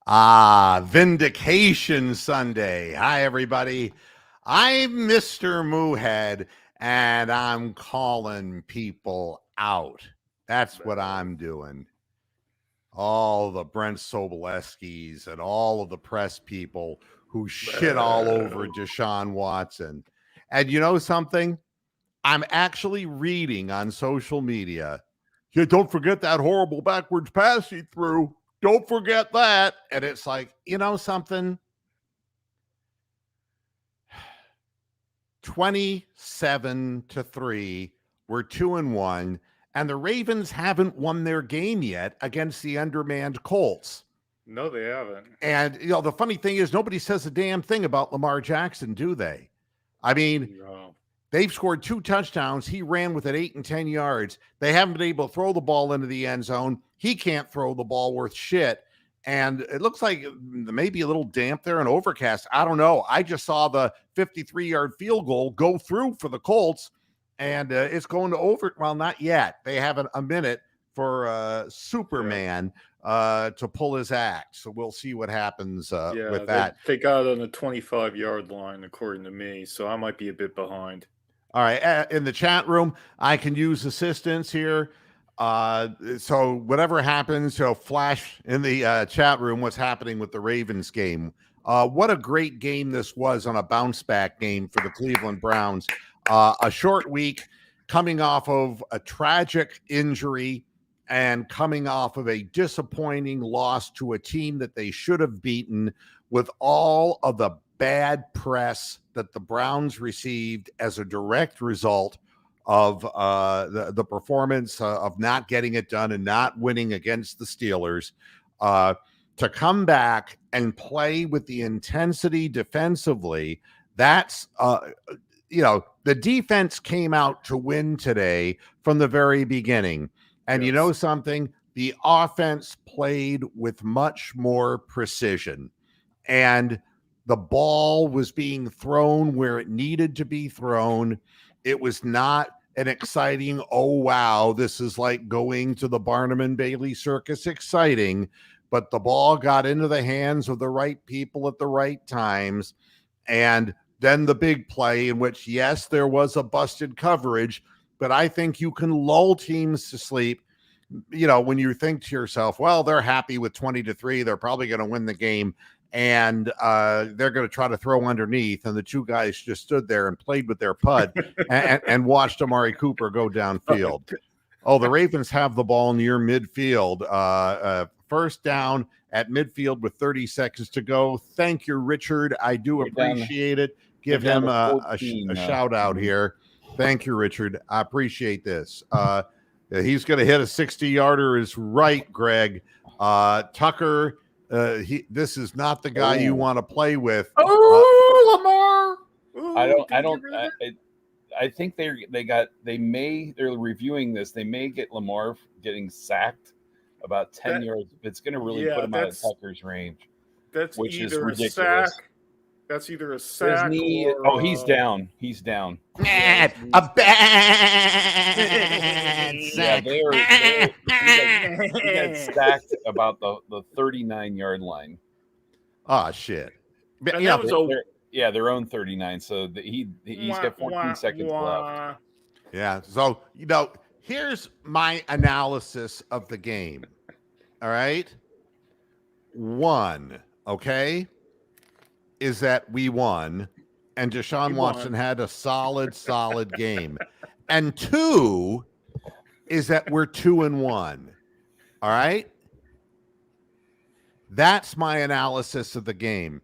Vindication Sunday. Hi, everybody. I'm Mr. Moohead, and I'm calling people out. That's what I'm doing. All the Brent Soboleskis and all of the press people who shit all over Deshaun Watson. And you know something? I'm actually reading on social media. Yeah, don't forget that horrible backwards pass he threw. Don't forget that. And it's like, you know something? 27-3. We're 2-1. And the Ravens haven't won their game yet against the undermanned Colts. No, they haven't. And, you know, the funny thing is nobody says a damn thing about Lamar Jackson, do they? I mean, No. They've scored 2 touchdowns. He ran with it 8 and 10 yards. They haven't been able to throw the ball into the end zone. He can't throw the ball worth shit. And it looks like maybe a little damp there and overcast. I don't know. I just saw the 53-yard field goal go through for the Colts, and it's going to over. Well, not yet. They have a minute for Superman to pull his act. So we'll see what happens with that. They got on the 25-yard line, according to me. So I might be a bit behind. All right. In the chat room, I can use assistance here. So whatever happens, flash in the chat room what's happening with the Ravens game. What a great game this was on a bounce back game for the Cleveland Browns. A short week coming off of a tragic injury and coming off of a disappointing loss to a team that they should have beaten, with all of the bad press that the Browns received as a direct result of the performance of not getting it done and not winning against the Steelers, to come back and play with the intensity defensively. That's, the defense came out to win today from the very beginning. And you know something? The offense played with much more precision. And the ball was being thrown where it needed to be thrown. It was not an exciting, oh, wow, this is like going to the Barnum and Bailey circus exciting, but the ball got into the hands of the right people at the right times. And then the big play in which, yes, there was a busted coverage, but I think you can lull teams to sleep. When you think to yourself, well, they're happy with 20-3, they're probably going to win the game. And they're going to try to throw underneath. And the two guys just stood there and played with their pud and watched Amari Cooper go downfield. Oh, the Ravens have the ball near midfield. First down at midfield with 30 seconds to go. Thank you, Richard. I do appreciate it. Give him a shout out here. Thank you, Richard. I appreciate this. He's going to hit a 60-yarder is right, Greg. Tucker, this is not the guy you want to play with. Lamar. I think they're reviewing this. They may get Lamar getting sacked about 10 yards. It's going to really put him out of Tucker's range. Which is ridiculous. That's either a sack or... he's down. He's down. A bad sack. Yeah, he got stacked about the 39-yard line. Oh, shit. Their own 39. So he's got 14 seconds left. Yeah. So, here's my analysis of the game. All right. 1, okay, is that we won, and Deshaun Watson had a solid game. And 2 is that we're 2-1. All right? That's my analysis of the game.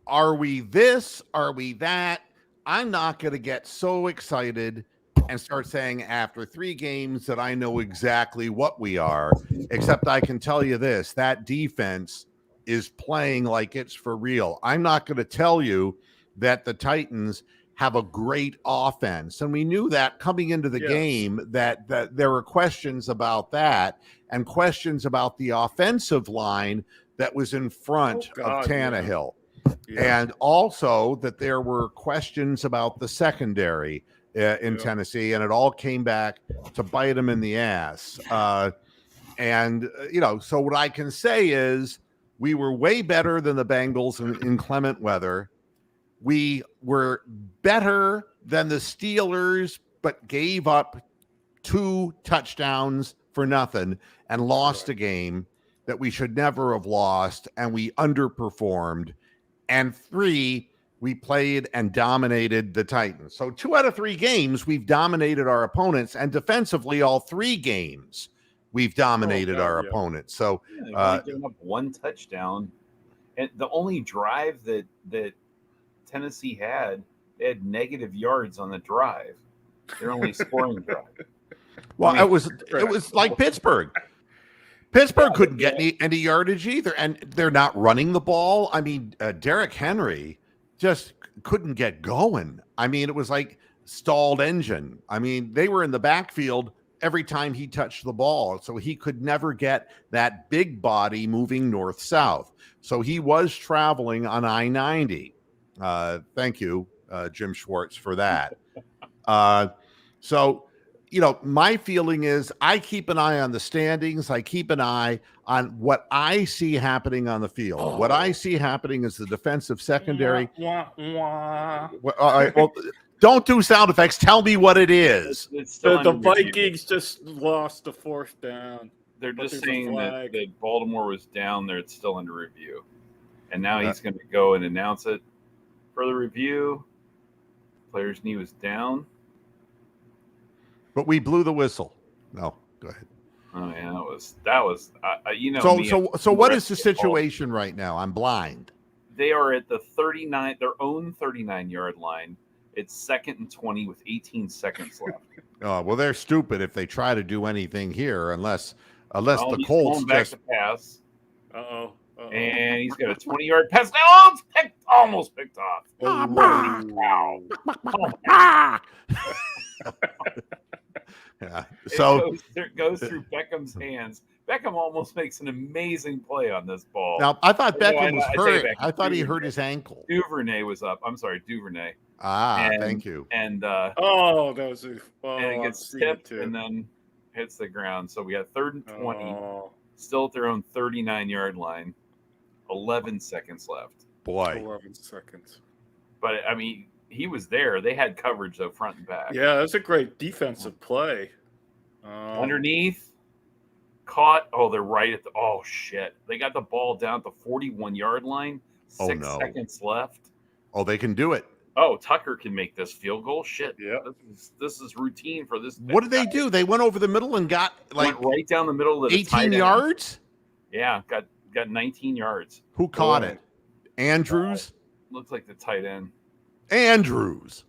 Are we this? Are we that? I'm not going to get so excited and start saying after 3 games that I know exactly what we are, except I can tell you this, that defense is playing like it's for real. I'm not going to tell you that the Titans have a great offense. And we knew that coming into the game, that there were questions about that and questions about the offensive line that was in front of Tannehill. Yeah. And also that there were questions about the secondary in Tennessee, and it all came back to bite them in the ass. So what I can say is We were way better than the Bengals in inclement weather. We were better than the Steelers, but gave up 2 touchdowns for nothing and lost a game that we should never have lost, and we underperformed. And 3, we played and dominated the Titans. So 2 out of 3 games, we've dominated our opponents, and defensively, all 3 games, we've dominated our opponents. So they've only given up 1 touchdown, and the only drive that Tennessee had, they had negative yards on the drive. They're only scoring drive. Well, it was like Pittsburgh. Pittsburgh couldn't get any yardage either, and they're not running the ball. I mean, Derrick Henry just couldn't get going. I mean, it was like stalled engine. I mean, they were in the backfield every time he touched the ball, so he could never get that big body moving north-south. So he was traveling on I-90. Thank you, Jim Schwartz, for that. So, you know, my feeling is I keep an eye on the standings. I keep an eye on what I see happening on the field. What I see happening is the defensive secondary. All right, well, don't do sound effects. Tell me what it is. The Vikings just lost the 4th down. They're just saying that Baltimore was down there. It's still under review. And now he's going to go and announce it. Further review. Player's knee was down. But we blew the whistle. No, go ahead. Oh yeah, that was you know. So what is the situation right now? I'm blind. They are at the 39, their own 39-yard line. It's 2nd and 20 with 18 seconds left. Oh well, they're stupid if they try to do anything here, unless the Colts just to pass. Uh-oh. And he's got a 20-yard pass. Oh, it's almost picked off. Yeah. So it goes through Beckham's hands. Beckham almost makes an amazing play on this ball. Now I thought Beckham was hurt. I thought he hurt his ankle. Duvernay was up. I'm sorry, Duvernay. Thank you. And that was and it gets tipped and then hits the ground. So we got 3rd and 20, still at their own 39-yard line. 11 seconds left. Boy, 11 seconds. But I mean, he was there. They had coverage though, front and back. Yeah, that's a great defensive play. Underneath, caught. Oh, they're right at the. Oh shit! They got the ball down at the 41-yard line. 6 seconds left. Oh, they can do it. Oh, Tucker can make this field goal. Shit. Yeah. This is routine for this. What did they do? They went over the middle and got went right down the middle of the 18 yards. Yeah, got 19 yards. Who caught it? Andrews. Looks like the tight end. Andrews.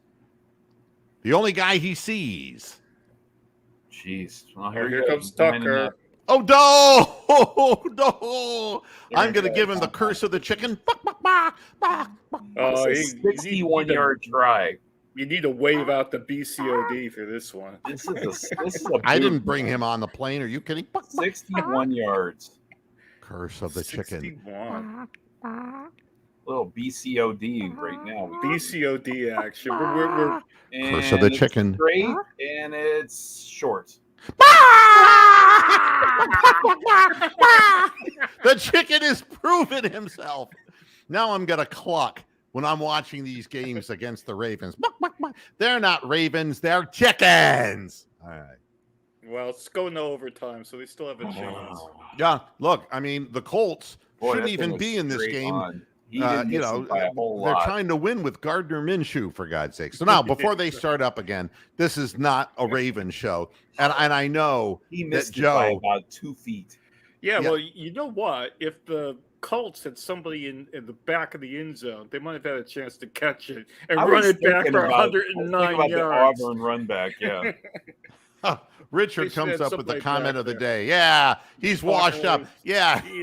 The only guy he sees. Jeez. Well, here comes Tucker. Oh, no! Oh, no! I'm going to give him the curse of the chicken. Oh, 61-yard try. You need to wave out the BCOD for this one. This is a I didn't bring him on the plane. Are you kidding? 61 yards. Curse of the 61. chicken. Little BCOD right now. BCOD action. We're Curse of the chicken. Straight and it's short. The chicken has proven himself. Now I'm going to cluck when I'm watching these games against the Ravens. They're not Ravens. They're chickens. All right. Well, it's going to overtime, so we still have a chance. Yeah, look, I mean, the Colts shouldn't even be in this game. They're trying to win with Gardner Minshew, for God's sake. So now, before they start up again, this is not a Ravens show. And I know he missed that Joe by about 2 feet. Yeah, well, you know what? If the Colts had somebody in the back of the end zone, they might have had a chance to catch it and run it back for 109 yards. The Auburn run back, yeah. Richard comes up with the comment of the day. Yeah, he's washed up. Yeah, he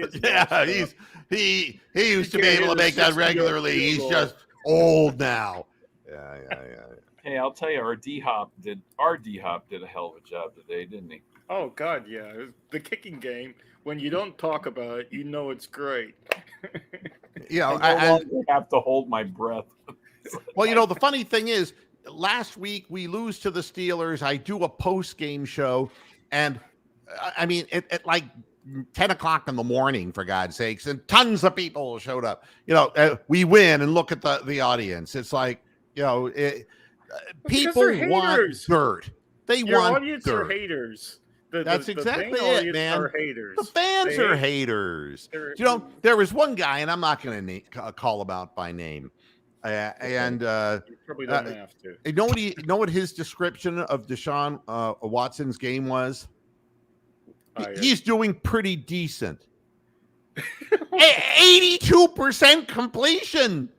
used to be able to make that regularly. He's just old now. Yeah. Hey, I'll tell you, our D-Hop did a hell of a job today, didn't he? Oh God, yeah. The kicking game. When you don't talk about it, you know it's great. I have to hold my breath. Well, the funny thing is, last week we lose to the Steelers. I do a post-game show, and I mean, it like 10 o'clock in the morning, for God's sakes, and tons of people showed up. We win, and look at the audience. It's like, people want dirt. Your want audience dirt. Are haters. That's exactly it, man. Are haters. The fans are haters. There was one guy, and I'm not going to call him out by name. And you probably don't have to. You know what his description of Deshaun Watson's game was? He's doing pretty decent. 82% completion.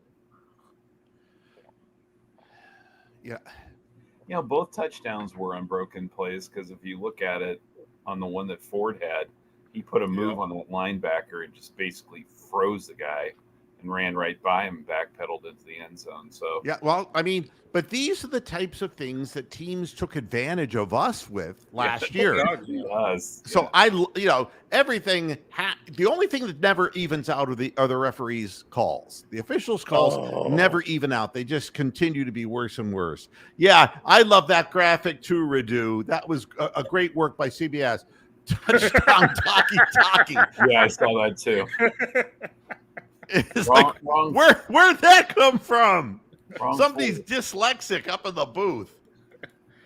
Yeah. Both touchdowns were unbroken plays, because if you look at it on the one that Ford had, he put a move on the linebacker and just basically froze the guy and ran right by him, backpedaled into the end zone. So but these are the types of things that teams took advantage of us with last year. So everything. The only thing that never evens out are the referees' calls. The officials' calls never even out. They just continue to be worse and worse. Yeah, I love that graphic too, Radu. That was a great work by CBS. Touchdown, talkie. Yeah, I saw that too. It's wrong. Where'd that come from? Somebody's dyslexic up in the booth.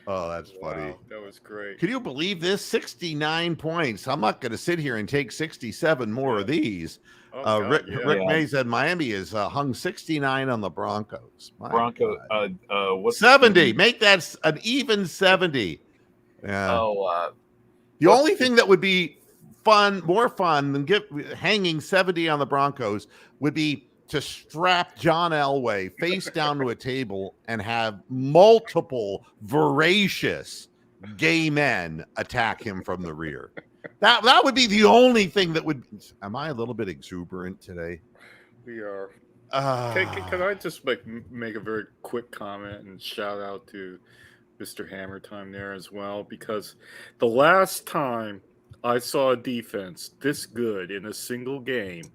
Oh, that's funny. That was great. Can you believe this? 69 points. I'm not going to sit here and take 67 more of these. Rick May said Miami is hung 69 on the Broncos. What's 70. Make that an even 70. Yeah. The only thing that would be more fun than hanging 70 on the Broncos would be to strap John Elway face down to a table and have multiple voracious gay men attack him from the rear. That would be the only thing that would. Am I a little bit exuberant today? We are. Can I just make a very quick comment and shout out to Mr. Hammer Time there as well? Because the last time I saw a defense this good in a single game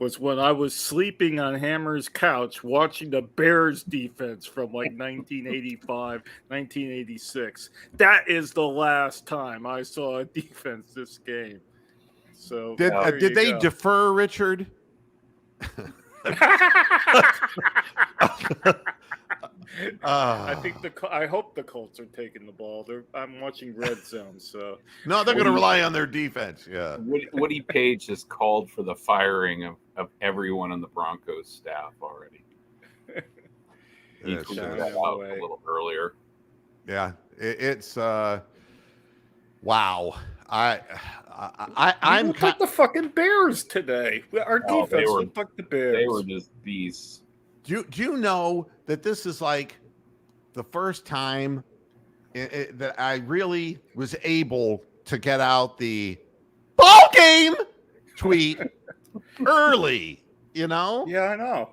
was when I was sleeping on Hammer's couch watching the Bears defense from 1985, 1986. That is the last time I saw a defense this game. So did they defer, Richard? I hope the Colts are taking the ball. I'm watching Red Zone, so no, they're going to rely on their defense. Yeah, Woody Page has called for the firing of everyone on the Broncos staff already. He tweeted that out a little earlier. Yeah, it's wow. I'm looked like the fucking Bears today. Our defense looked like the Bears. They were just beasts. Do you know that this is like the first time that I really was able to get out the ball game tweet early? Yeah, I know.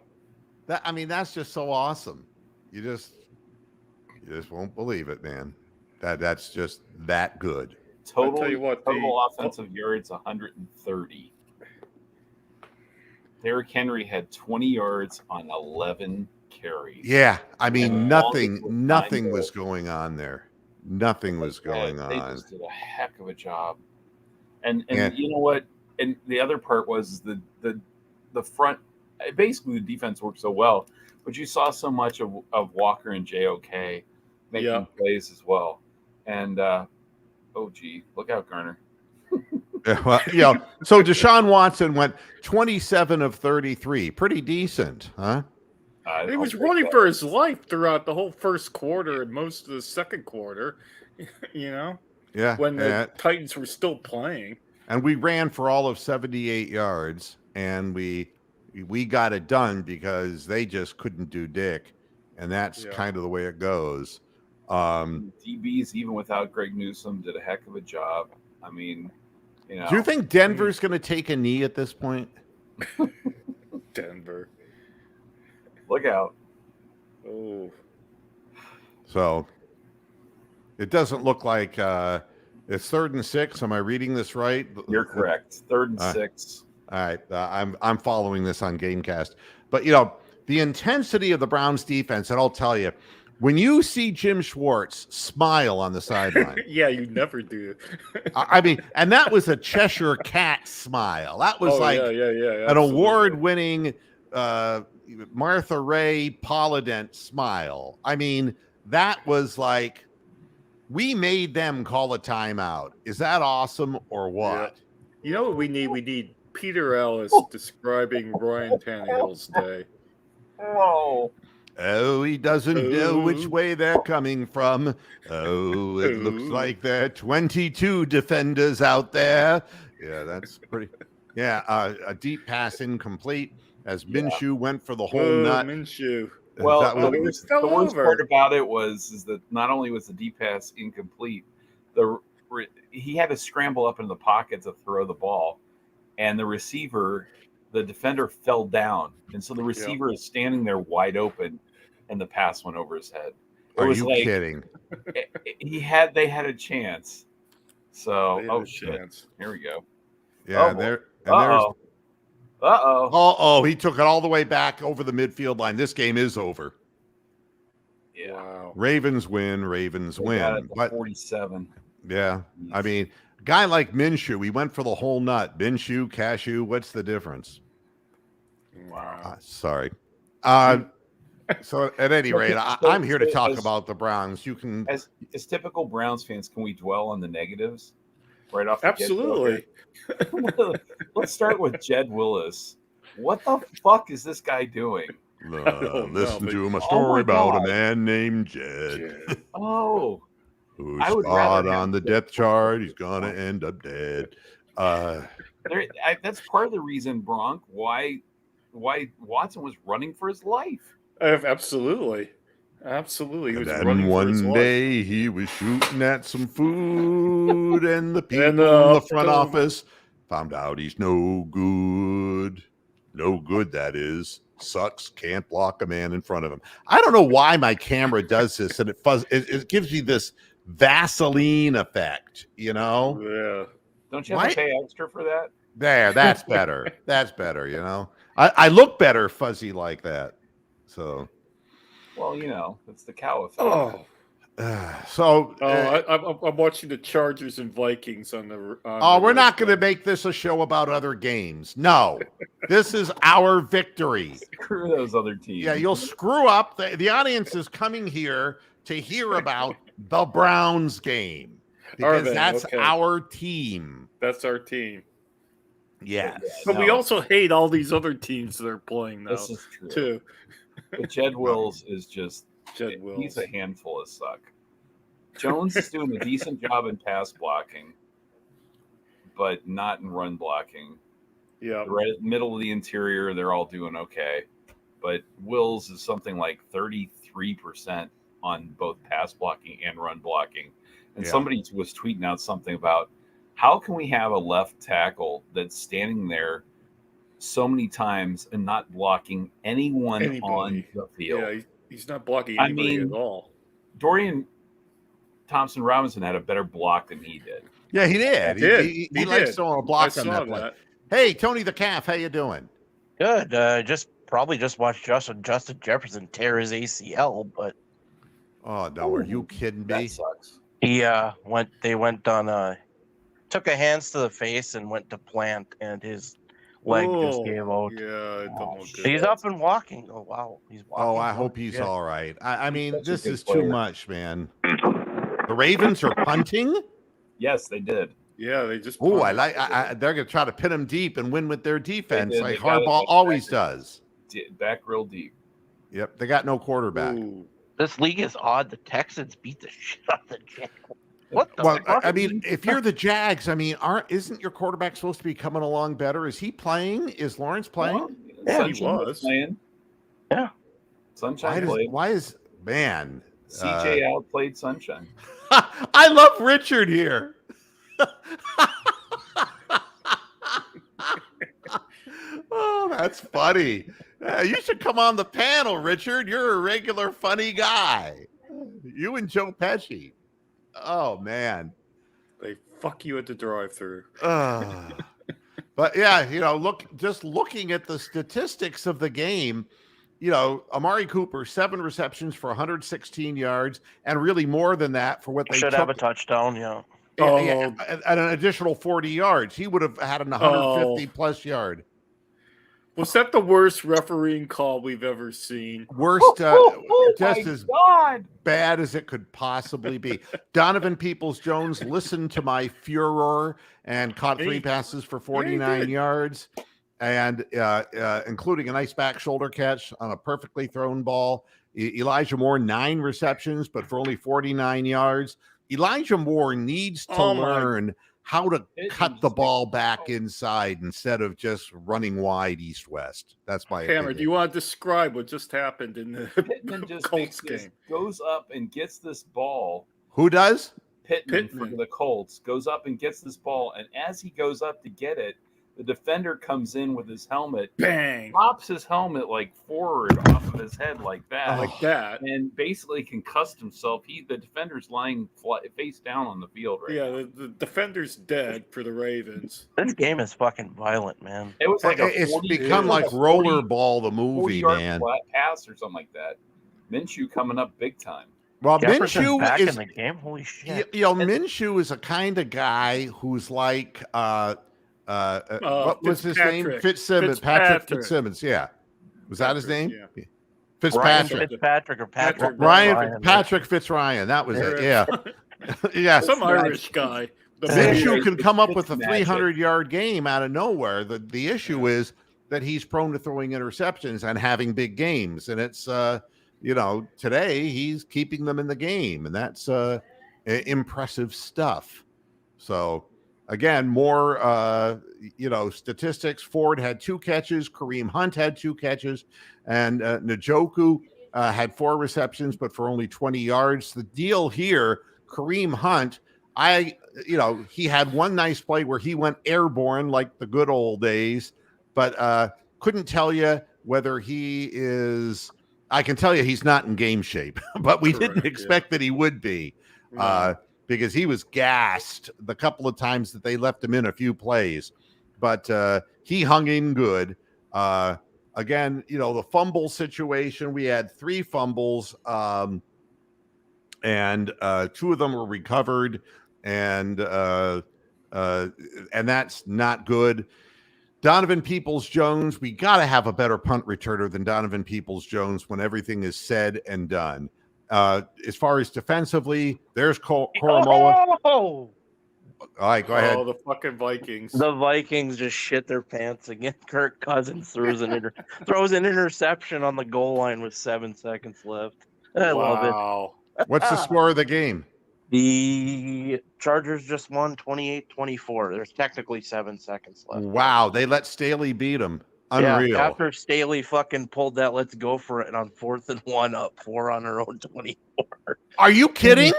That's just so awesome. You just won't believe it, man. That's just that good. Total offensive yards 130. Derrick Henry had 20 yards on 11 carries. Yeah, nothing was going on there. Nothing was going on. They just did a heck of a job. And you know what? And the other part was the front. Basically, the defense worked so well, but you saw so much of Walker and JOK making plays as well. And look out, Garner. So Deshaun Watson went 27 of 33. Pretty decent, huh? He was running for his life throughout the whole first quarter and most of the second quarter, Yeah. When the Titans were still playing. And we ran for all of 78 yards, and we got it done because they just couldn't do dick. And that's kind of the way it goes. DBs, even without Greg Newsome, did a heck of a job. Do you think Denver's going to take a knee at this point? Denver. Look out. Oh. So it doesn't look like it's 3rd and 6. Am I reading this right? You're correct. 3rd and 6. All right. I'm following this on Gamecast. But, the intensity of the Browns defense, and I'll tell you, When you see Jim Schwartz smile on the sideline, Yeah, you never do. I mean, and that was a Cheshire Cat smile. That was like yeah, an absolutely. award-winning Martha Ray Polydent smile. I mean, that was like, we made them call a timeout. Is that awesome or what? Yeah. You know what we need? We need Peter Ellis describing Ryan Tannehill's day. Oh, he doesn't know which way they're coming from. Oh, it looks Oh. like there are 22 defenders out there. Yeah, that's pretty. Yeah, a deep pass incomplete as Minshew went for the whole nut. Minshew. Well, That was- the worst part about it is that not only was the deep pass incomplete, he had to scramble up in the pocket to throw the ball, and the defender fell down, and so the receiver is standing there wide open, and the pass went over his head. Are you kidding? They had a chance. So chance. Here we go. Yeah, Uh-oh. He took it all the way back over the midfield line. This game is over. Yeah. Wow. Ravens win. But 47. Yeah. I mean, guy like Minshew, he went for the whole nut. Minshew, cashew, what's the difference? Wow. Sorry. So at any rate, I'm here to talk about the Browns. You can, as typical Browns fans, can we dwell on the negatives right off? Absolutely. Let's start with Jed Willis. What the fuck is this guy doing? Listen to my story about a man named Jed. Oh, who's spot on the depth chart. He's gonna end up dead. That's part of the reason, Bronk, why Watson was running for his life. Absolutely. He was and running one for his day life. he was shooting at some food, and the people in the front office found out he's no good. No good, that is. Sucks, can't block a man in front of him. I don't know why my camera does this, and it gives me this Vaseline effect, you know? Yeah. Don't you have to pay extra for that? That's better. That's better, you know? I look better fuzzy like that. So, well, you know, it's the cow effect. I'm watching the Chargers and Vikings on the. We're not going to make this a show about other games. No, this is our victory. Screw those other teams. Yeah, you'll screw up. The audience is coming here to hear about the Browns game because that's our team. That's our team. Yes. But we also hate all these other teams that are playing now. This is true. Too. But Jed Wills is just Jed Wills. He's a handful of suck. Jones is doing a decent job in pass blocking, but not in run blocking. Yeah. Right at the middle of the interior, they're all doing okay. But Wills is something like 33% on both pass blocking and run blocking. And somebody was tweeting out something about how can we have a left tackle that's standing there so many times and not blocking anybody on the field? Yeah, he's not blocking anybody at all. Dorian Thompson-Robinson had a better block than he did. Yeah, he did. He likes throwing a block on that play. Hey, Tony the Calf, how you doing? Good. Just watched Justin Jefferson tear his ACL, but are you kidding me? That sucks. He took a hands to the face and went to plant, and his leg just gave out. Yeah, he's up and walking. Oh wow, he's walking. Oh, I hope he's all right. I mean, this is too much, man. The Ravens are punting. Yes, they did. Yeah, they just. Oh, they're going to try to pin them deep and win with their defense, like Harbaugh always does. Back real deep. Yep, they got no quarterback. Ooh. This league is odd. The Texans beat the shit out of the Jags. What the fuck? I mean, if you're the Jags, I mean, isn't your quarterback supposed to be coming along better? Is he playing? Is Lawrence playing? Yeah, he was playing. Yeah, Sunshine played. Why is man? CJ outplayed Sunshine. I love Richard here. Oh, that's funny. You should come on the panel, Richard. You're a regular funny guy. You and Joe Pesci. Oh, man. They fuck you at the drive-thru. But yeah, looking at the statistics of the game, Amari Cooper, 7 receptions for 116 yards, and really more than that for what they Should took. have a touchdown, yeah. And an additional 40 yards. He would have had an 150 plus yard. Was that the worst refereeing call we've ever seen? Worst, just as God. bad as it could possibly be. Donovan Peoples-Jones listened to my furor and caught 3 passes for 49 yards, and including a nice back shoulder catch on a perfectly thrown ball. Elijah Moore, 9 receptions, but for only 49 yards. Elijah Moore needs to learn how to cut the ball back inside instead of just running wide east-west. That's my Hammer, opinion. do you want to describe what just happened in the Pittman just Colts game? Goes up and gets this ball. Who does? Pittman for the Colts goes up and gets this ball, and as he goes up to get it, the defender comes in with his helmet, bang, pops his helmet like forward off of his head like that, and basically concussed himself. The defender's lying face down on the field right now. The defender's dead for the Ravens. This game is fucking violent, man. It was like it's become like Rollerball the movie, man. Flat pass or something like that. Minshew coming up big time. Well, Jefferson's Minshew back is in the game. Holy shit! Minshew is a kind of guy who's like what was his name? Fitzsimmons. Patrick Fitzsimmons. Yeah, was that his name? Yeah. Fitzpatrick. Ryan Patrick Fitzryan. That was it. Yeah. Yeah. Some Irish guy. Minshew can come up with a 300-yard game out of nowhere. The issue is that he's prone to throwing interceptions and having big games, and it's today he's keeping them in the game, and that's impressive stuff. So. Again, more, statistics. Ford had 2 catches. Kareem Hunt had 2 catches. And Njoku had 4 receptions, but for only 20 yards. The deal here, Kareem Hunt, he had one nice play where he went airborne like the good old days, but couldn't tell you whether he is – I can tell you he's not in game shape, but we didn't expect that he would be. Because he was gassed the couple of times that they left him in a few plays. But he hung in good. Again, the fumble situation, we had 3 fumbles, and 2 of them were recovered, and that's not good. Donovan Peoples-Jones, we got to have a better punt returner than Donovan Peoples-Jones when everything is said and done. As far as defensively, there's Koromoa. All right, go ahead. Oh, the fucking Vikings. The Vikings just shit their pants again. Kirk Cousins throws an interception on the goal line with 7 seconds left. I love it. What's the score of the game? The Chargers just won 28-24. There's technically 7 seconds left. Wow, they let Staley beat them. Unreal. Yeah, after Staley fucking pulled that let's go for it on 4th and 1 up 4 on their own 24. Are you kidding?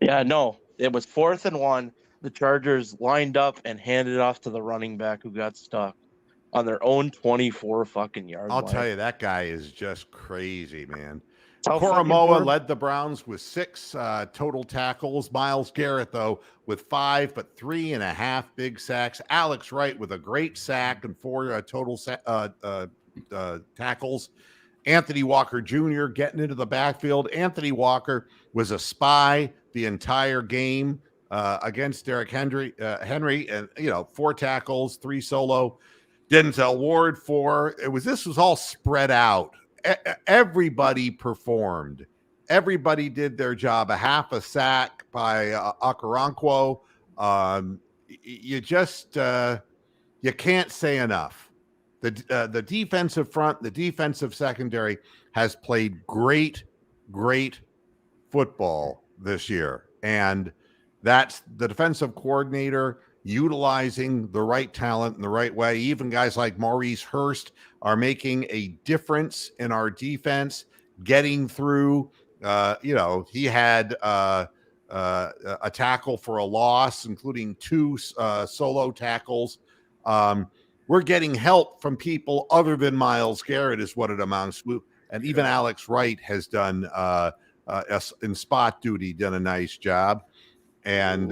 Yeah, no. It was 4th and 1. The Chargers lined up and handed it off to the running back who got stuck on their own 24 fucking yard line. I'll tell you, that guy is just crazy, man. Koromoa led the Browns with 6 total tackles. Myles Garrett, though, with 5, but 3.5 big sacks. Alex Wright with a great sack and 4 total tackles. Anthony Walker Jr. getting into the backfield. Anthony Walker was a spy the entire game against Derrick Henry, and 4 tackles, 3 solo. Denzel Ward 4. This was all spread out. Everybody performed. Everybody did their job. A half a sack by Okoronkwo. You can't say enough. The defensive front, the defensive secondary has played great football this year, and that's the defensive coordinator utilizing the right talent in the right way. Even guys like Maurice Hurst are making a difference in our defense, getting through. He had a tackle for a loss, including 2 solo tackles. We're getting help from people other than Myles Garrett is what it amounts to. And even Alex Wright has done in spot duty, done a nice job. And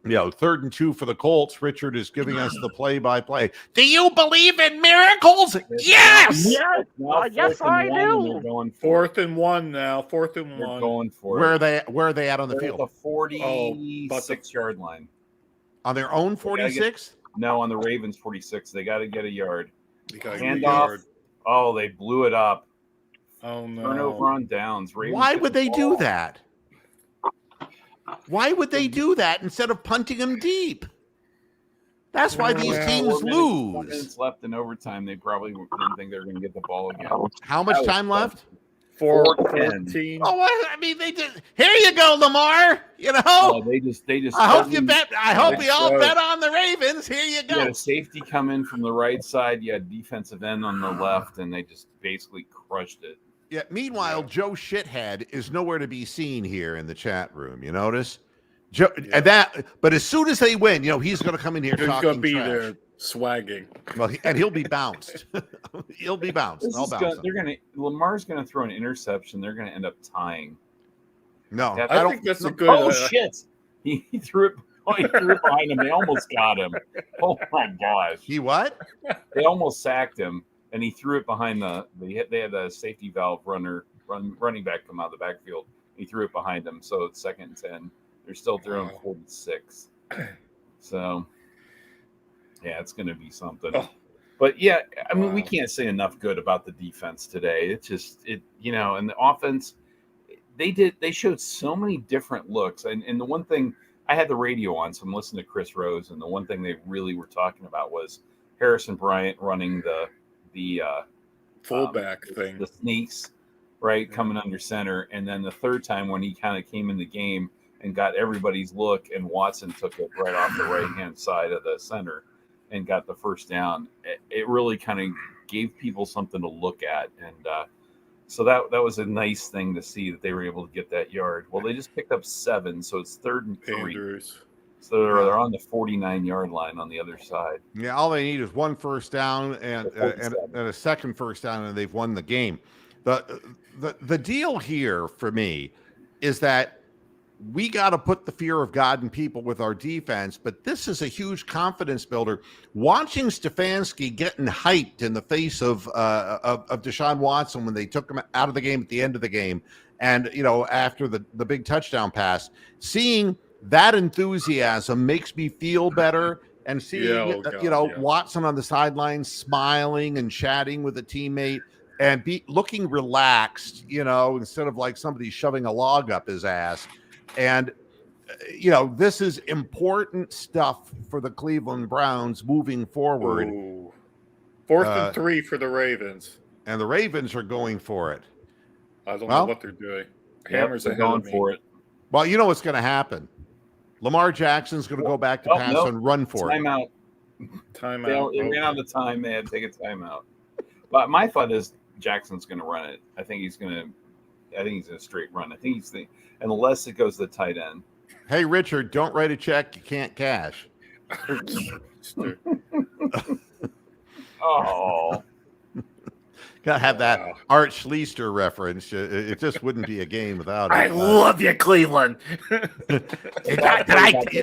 3rd and 2 for the Colts. Richard is giving us the play-by-play. Do you believe in miracles? Yes. Yes, yes, I They're do. going for 4th and 1 now. 4th and They're 1. going for Where it. are they at on the They're field? at the 46-yard line. On their own 46? No, on the Ravens 46. They got to get a yard. Handoff. Oh, they blew it up. Oh no. Turnover on downs. Ravens Why get would the they ball. do that? Why would they do that instead of punting them deep? That's why these Yeah, teams 4 lose. minutes left in overtime. They probably didn't think they were going to get the ball again. How much time left? 4-14. Oh, I mean, they just here you go, Lamar. Oh, they just. I hope you bet. I hope we all so. bet on the Ravens. Here you You go. had a safety come in from the right side. You had defensive end on the left, and they just basically crushed it. Yeah. Meanwhile, Joe Shithead is nowhere to be seen here in the chat room. You notice, Joe, and that. But as soon as they win, he's going to come in here He's talking going to be trash. there swagging. Well, and he'll be bounced. He'll be bounced. This I'll is bounce him. Lamar's going to throw an interception. They're going to end up tying. No, I I don't think that's a good. Oh shit! He threw it. He threw it behind him. They almost got him. Oh my gosh! He what? They almost sacked him, and he threw it behind they had a safety valve running back come out of the backfield. He threw it behind him, so it's 2nd and 10. They're still throwing 46. So yeah, it's going to be something. Oh. But yeah, I mean, we Wow. can't say enough good about the defense today. It's just and the offense. They showed so many different looks, and the one thing, I had the radio on, so I'm listening to Chris Rose, and the one thing they really were talking about was Harrison Bryant running the fullback thing. the sneaks, right, coming under center, and then the third time when he kind of came in the game and got everybody's look, and Watson took it right off the right hand side of the center and got the first down. It really kind of gave people something to look at, and so that was a nice thing to see that they were able to get that yard. Well, they just picked up 7, so it's 3rd and 3. Andrews. So they're on the 49-yard line on the other side. Yeah, all they need is one first down and 47. a second first down, and they've won the game. The deal here for me is that we got to put the fear of God in people with our defense, but this is a huge confidence builder. Watching Stefanski getting hyped in the face of Deshaun Watson when they took him out of the game at the end of the game, and after the big touchdown pass, seeing that enthusiasm makes me feel better. And seeing Watson on the sideline smiling and chatting with a teammate and looking relaxed, instead of like somebody shoving a log up his ass. And, this is important stuff for the Cleveland Browns moving forward. Ooh. 4th and 3 for the Ravens. And the Ravens are going for it. I don't know what they're doing. Hammers they're ahead going of me. for it. Well, you know what's going to happen. Lamar Jackson's going to go back to pass and run for it. Timeout. They ran out of time. They had to take a timeout. But my thought is Jackson's going to run it. I think he's going to straight run. I think unless it goes to the tight end. Hey, Richard, don't write a check you can't cash. Oh. Got to have that Art Schlichter reference. It just wouldn't be a game without it. I love you, Cleveland.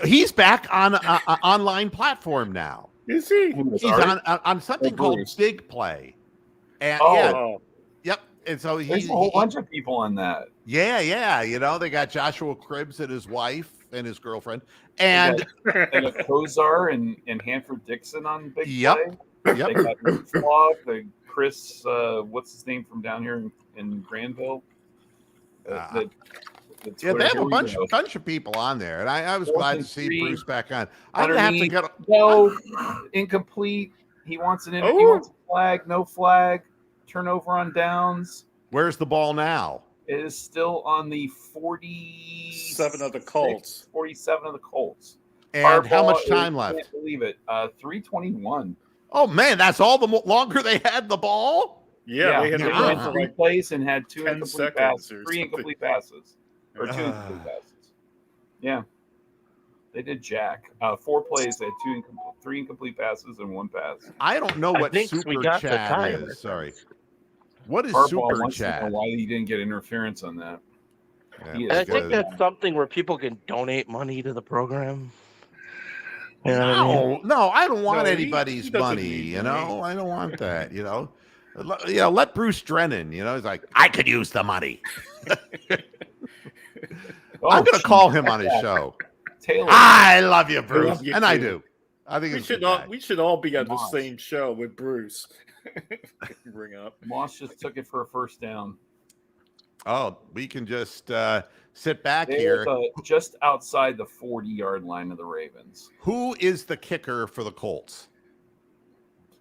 He's back on an online platform now. Is he? He's on something called Big Play. And yep. And so there's a whole bunch of people on that. Yeah. They got Joshua Cribbs and his wife and his girlfriend. And Kozar and Hanford Dixon on Big Play. Yep. They got the Chris, what's his name from down here in Granville? They have a bunch of people on there, and I was glad to see Bruce back on. I'm gonna have to get incomplete. He wants he wants a flag, no flag, turnover on downs. Where's the ball now? It is still on the 47 of the Colts. 47 of the Colts. And how much time left? I can't believe it. 3:21. Oh man, that's all the longer they had the ball. Yeah, they had to run for three plays and had 2 incomplete passes, 3 something. incomplete passes, or 2 incomplete passes. Yeah, they did jack. 4 plays, they had 3 incomplete passes and 1 pass. I don't know what super chat is. Sorry, what is super chat? Why he didn't get interference on that? Yeah, I think that's something where people can donate money to the program. You know what I mean? No, I don't want No, he anybody's doesn't money. need You money. know, I don't want that. You know, let Bruce Drennan. You know, he's like, I could use the money. I'm going to call him on his show. Taylor. I love you, Bruce, love you and I too. do. I think we should all be on the Moss. same show with Bruce. Bring up. Moss just took it for a first down. Oh, we can just sit back They're here. Just outside the 40-yard line of the Ravens. Who is the kicker for the Colts?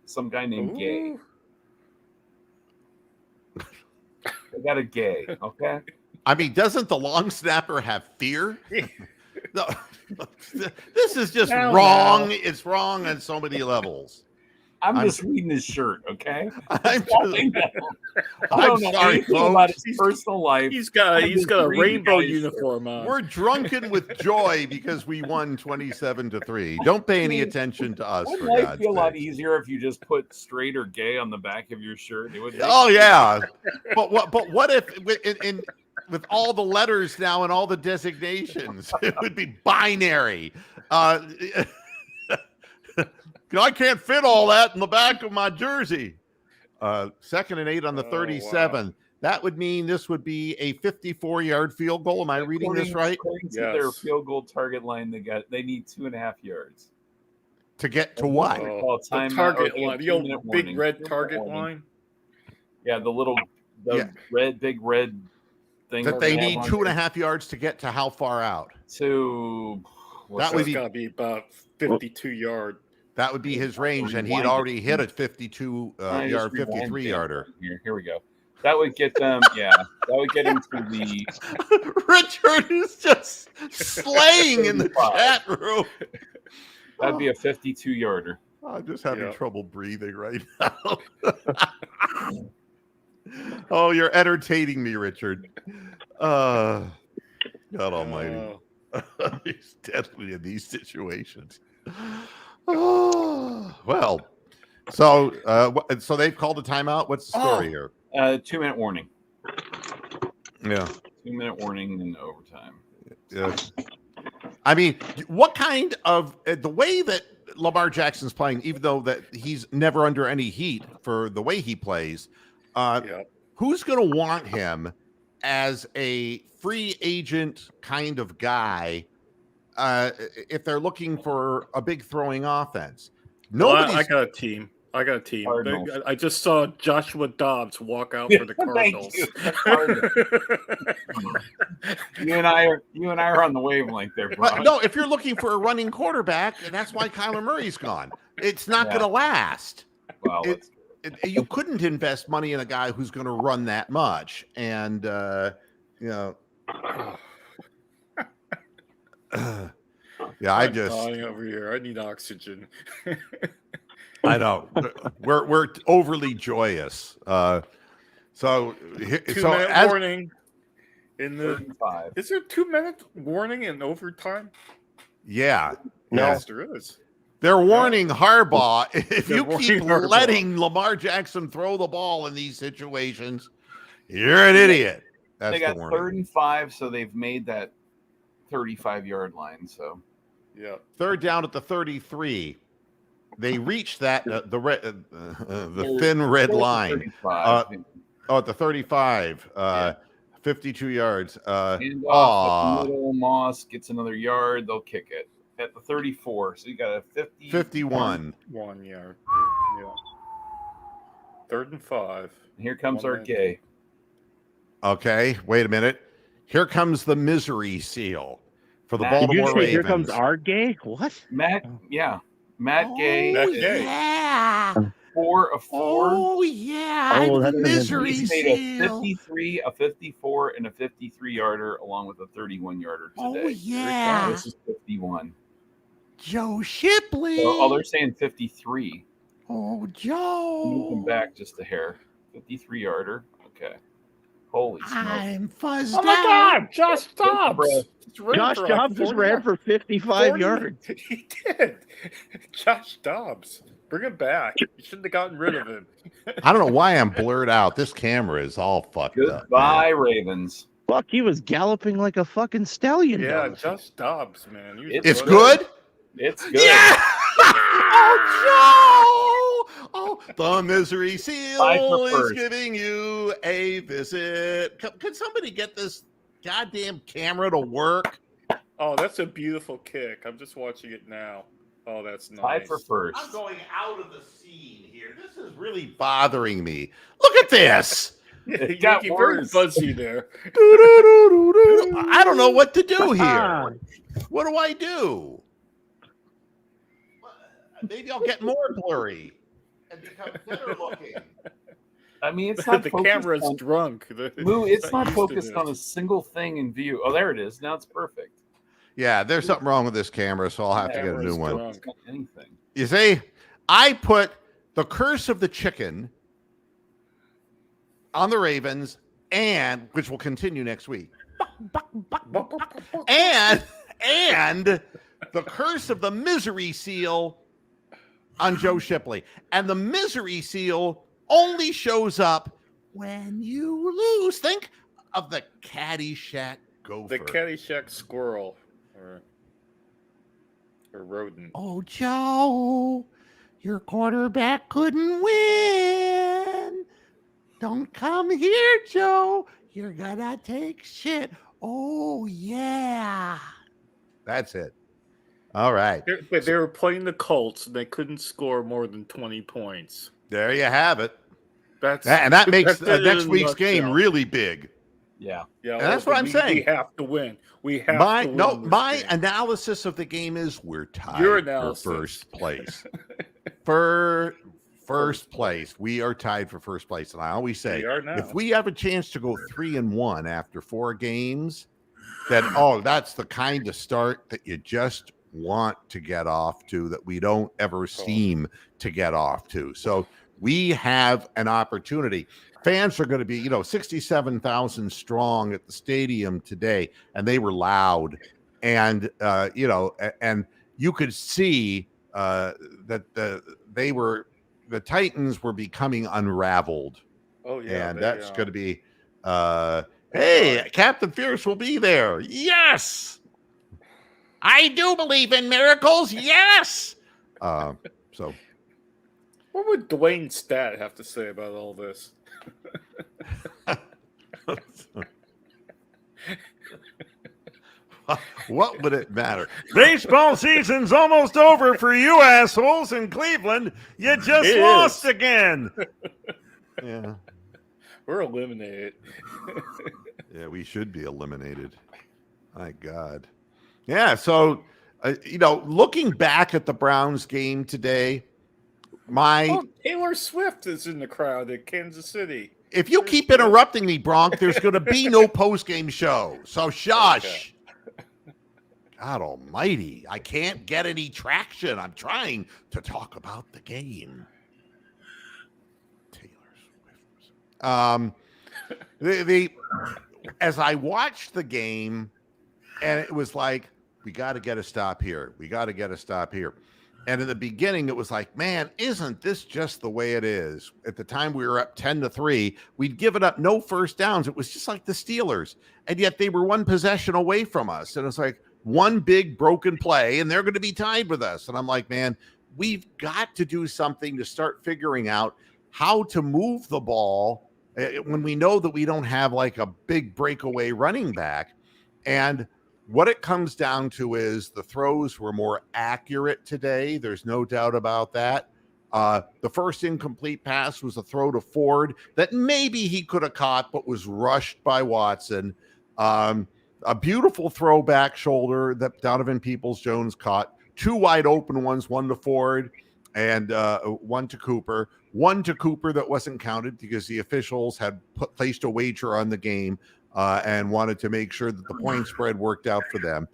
Some guy named Gay. Ooh. They got a Gay, okay? I mean, doesn't the long snapper have fear? No, this is just Hell wrong. no. It's wrong on so many levels. I'm just reading his shirt, okay? I'm I don't know sorry, anything about his He's- personal life. He's got I'm just a reading rainbow guy's uniform on. We're drunken with joy because we won 27-3. Don't pay any attention to us. Wouldn't For life God's be a lot sake. easier if you just put straight or gay on the back of your shirt? It would make Oh yeah, but what if with all the letters now and all the designations, it would be binary. I can't fit all that in the back of my jersey. 2nd and 8 on the 37. Wow. That would mean this would be a 54-yard field goal. Am I reading this right? According to Yes. their field goal target line, they need 2.5 yards. To get to what? Oh, Call the timeout, target or line, the 2-minute old big warning. red 2-minute target warning. line. Yeah, the big red thing That they have need on 2.5 yards to get to how far out? to That would That's be- got to be about 52 yard. That would be his range, and he'd Rewind already it. hit a 52 I just yard, rewind 53 it. yarder. Here we go. That would get them. Yeah, that would get them to the. Richard is just slaying in the 35. chat room. That'd be a 52-yarder. I'm just having Yeah. trouble breathing right now. Oh, you're entertaining me, Richard. God Almighty. He's deadly in these situations. Oh, well, so they've called a timeout. What's the story here? 2-minute warning. Yeah. 2-minute warning in overtime. Yeah. I mean, what kind of the way that Lamar Jackson's playing, even though that he's never under any heat for the way he plays, Yeah. who's going to want him as a free agent kind of guy if they're looking for a big throwing offense? Well, I got a team. Cardinals. I just saw Joshua Dobbs walk out for the Thank Cardinals. you. The Cardinals. You and I are on the wavelength there, bro. No, if you're looking for a running quarterback, that's why Kyler Murray's gone. It's not going to last. Well, You couldn't invest money in a guy who's going to run that much, and yeah, I'm dying over here. I need oxygen. I know we're overly joyous. So 2-minute warning in the. 35. Is there 2-minute warning in overtime? yeah, Yes, there is. they're warning Harbaugh if They're you keep warning Harbaugh. letting Lamar Jackson throw the ball in these situations, you're an idiot. That's They got the warning. 3rd and 5, so they've made that 35-yard line. So Yeah. 3rd down at the 33. They reached that the thin red line. 35. At the 35, 52 yards. Hand off at the middle. Moss gets another yard. They'll kick it at the 34. So you got a 51. 1 yard. Yeah. 3rd and 5. Here comes 1 our minute. gay. Okay, wait a minute. Here comes the misery seal for the Matt, Did you Baltimore say Ravens. here comes our gay? What? Matt Gay. Matt is Gay. Yeah. 4 of 4. Oh, yeah. Oh, the that doesn't- misery He's made a seal. 53, a 54, and a 53-yarder, along with a 31-yarder today. Oh, yeah. This is 51. Joe Shipley. Oh, they're saying 53. Oh, Move them Joe. back just a hair. 53-yarder. Okay. Holy smoke. I'm fuzzed Oh my out. God, Josh Dobbs! He's running Josh for like Dobbs just 40 ran yards. for 55 40 yards. He did. Josh Dobbs. Bring him back. You shouldn't have gotten rid of him. I don't know why I'm blurred out. This camera is all fucked up. Goodbye, Ravens. Fuck, he was galloping like a fucking stallion. Yeah, does. Josh Dobbs, man. He was It's It's running. good. It's good. Yeah. Oh, Joe. Oh, the misery Bye seal for is first. giving you a visit. Could somebody get this goddamn camera to work? Oh, that's a beautiful kick. I'm just watching it now. Oh, that's Tie nice. for first. I'm going out of the scene here. This is really bothering me. Look at this. It You got get very worse. fuzzy there. I don't know what to do here. What do I do? Maybe I'll get more blurry and become better looking. I mean, it's not The focused camera's on, drunk. Moo, it's not used to focused this. on a single thing in view. Oh, there it is. Now it's perfect. Yeah, there's something wrong with this camera, so I'll have to get a new Camera's one. drunk. Anything. You see, I put the curse of the chicken on the Ravens, and which will continue next week. And the curse of the misery seal on Joe Shipley. And the misery seal only shows up when you lose. Think of the Caddyshack gopher. The Caddyshack squirrel or rodent. Oh, Joe, your quarterback couldn't win. Don't come here, Joe. You're gonna take shit. Oh, yeah. That's it. All right. But they were playing the Colts and they couldn't score more than 20 points. There you have it. And that makes that's it next in a week's game nutshell. really big. Yeah. Yeah, And that's what I'm saying. We have to win. We have to win. My game. analysis of the game is we're tied Your for analysis. first place. For first place. We are tied for first place. And I always say, We are now. if we have a chance to go 3-1 after 4 games, then that's the kind of start that you just want to get off to, that we don't ever seem to get off to. So we have an opportunity. Fans are going to be, 67,000 strong at the stadium today, and they were loud. And, and you could see that the Titans were becoming unraveled. Oh, yeah. And that's going to be, hey, Captain Fierce will be there. Yes. I do believe in miracles. Yes. So. What would Dwayne Stat have to say about all this? What would it matter? Baseball season's almost over for you assholes in Cleveland. You just lost again. Yeah. We're eliminated. Yeah, we should be eliminated. My God. Yeah, so, looking back at the Browns game today, Taylor Swift is in the crowd at Kansas City. If you keep interrupting me, Bronk, there's going to be no post-game show. So shush. Okay. God almighty. I can't get any traction. I'm trying to talk about the game. Taylor Swift. As I watched the game, and it was like, we got to get a stop here. We got to get a stop here. And in the beginning, it was like, man, isn't this just the way it is? At the time we were up 10-3, we'd given up no first downs. It was just like the Steelers. And yet they were one possession away from us. And it's like one big broken play, and they're going to be tied with us. And I'm like, man, we've got to do something to start figuring out how to move the ball when we know that we don't have like a big breakaway running back. And what it comes down to is the throws were more accurate today. There's no doubt about that. The first incomplete pass was a throw to Ford that maybe he could have caught, but was rushed by Watson. A beautiful throw back shoulder that Donovan Peoples-Jones caught. 2 wide open ones, one to Ford and one to Cooper. One to Cooper that wasn't counted because the officials had placed a wager on the game. And wanted to make sure that the point spread worked out for them.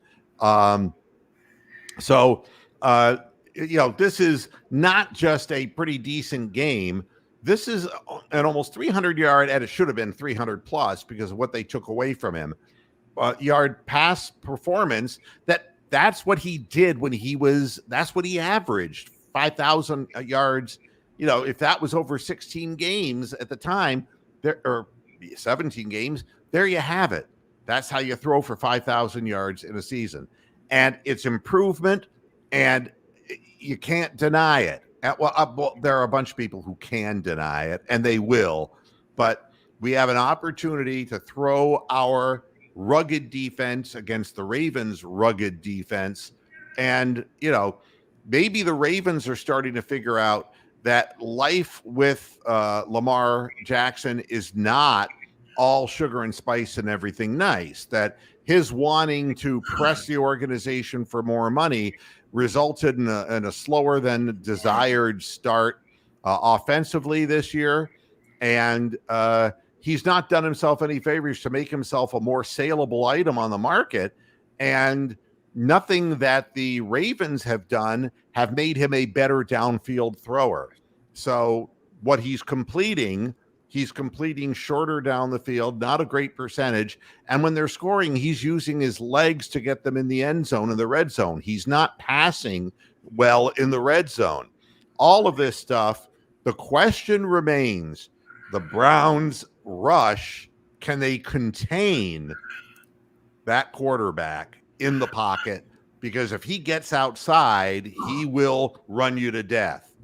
This is not just a pretty decent game. This is an almost 300-yard, and it should have been 300 plus because of what they took away from him. Yard pass performance. That's what he did that's what he averaged, 5,000 yards. If that was over 16 games at the time, or 17 games, there you have it. That's how you throw for 5,000 yards in a season. And it's improvement. And you can't deny it. Well, there are a bunch of people who can deny it, and they will. But we have an opportunity to throw our rugged defense against the Ravens' rugged defense. And, maybe the Ravens are starting to figure out that life with Lamar Jackson is not all sugar and spice and everything nice, that his wanting to press the organization for more money resulted in a slower than desired start offensively this year. And he's not done himself any favors to make himself a more saleable item on the market. And nothing that the Ravens have done have made him a better downfield thrower. So what he's completing shorter down the field, not a great percentage. And when they're scoring, he's using his legs to get them in the end zone, in the red zone. He's not passing well in the red zone. All of this stuff, the question remains, the Browns rush, can they contain that quarterback in the pocket? Because if he gets outside, he will run you to death.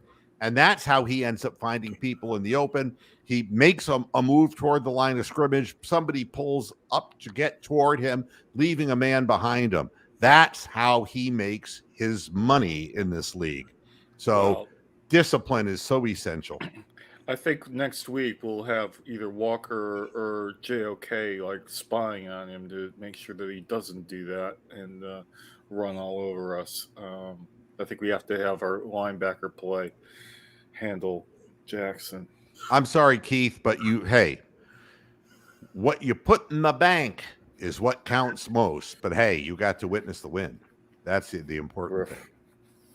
And that's how he ends up finding people in the open. He makes a move toward the line of scrimmage. Somebody pulls up to get toward him, leaving a man behind him. That's how he makes his money in this league. So discipline is so essential. I think next week we'll have either Walker or JOK like spying on him to make sure that he doesn't do that and run all over us. I think we have to have our linebacker play handle Jackson. I'm sorry, Keith, but what you put in the bank is what counts most. But hey, you got to witness the win. That's the important thing.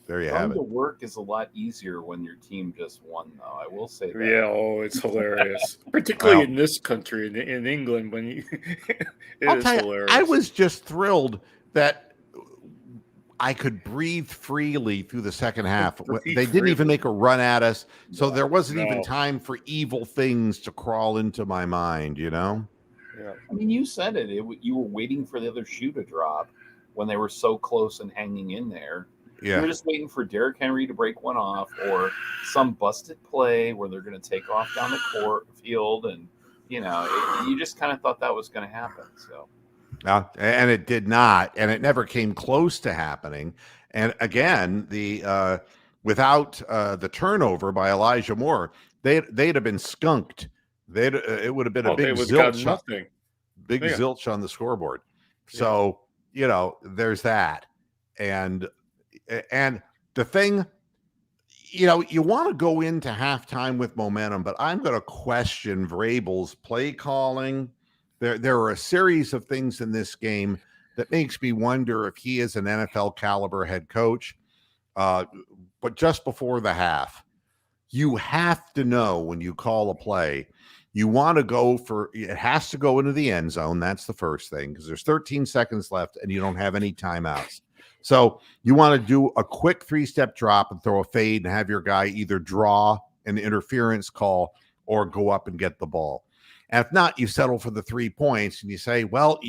There you have it. The work is a lot easier when your team just won, though. I will say that. Yeah, it's hilarious, particularly in this country, in England. When hilarious. I was just thrilled that I could breathe freely through the second half. They didn't even make a run at us, so there wasn't even time for evil things to crawl into my mind, Yeah. I mean, you said it. You were waiting for the other shoe to drop when they were so close and hanging in there. Yeah. You were just waiting for Derrick Henry to break one off or some busted play where they're going to take off down the field. And, you just kind of thought that was going to happen. So. And it did not, and it never came close to happening. And again, without the turnover by Elijah Moore, they'd have been skunked. It would have been a big zilch, zilch on the scoreboard. So there's that, and the thing, you want to go into halftime with momentum, but I'm going to question Vrabel's play calling. There are a series of things in this game that makes me wonder if he is an NFL caliber head coach. But just before the half, you have to know when you call a play, you want to go for it has to go into the end zone. That's the first thing, because there's 13 seconds left and you don't have any timeouts. So you want to do a quick 3-step drop and throw a fade and have your guy either draw an interference call or go up and get the ball. And if not, you settle for the 3 points and you say, well,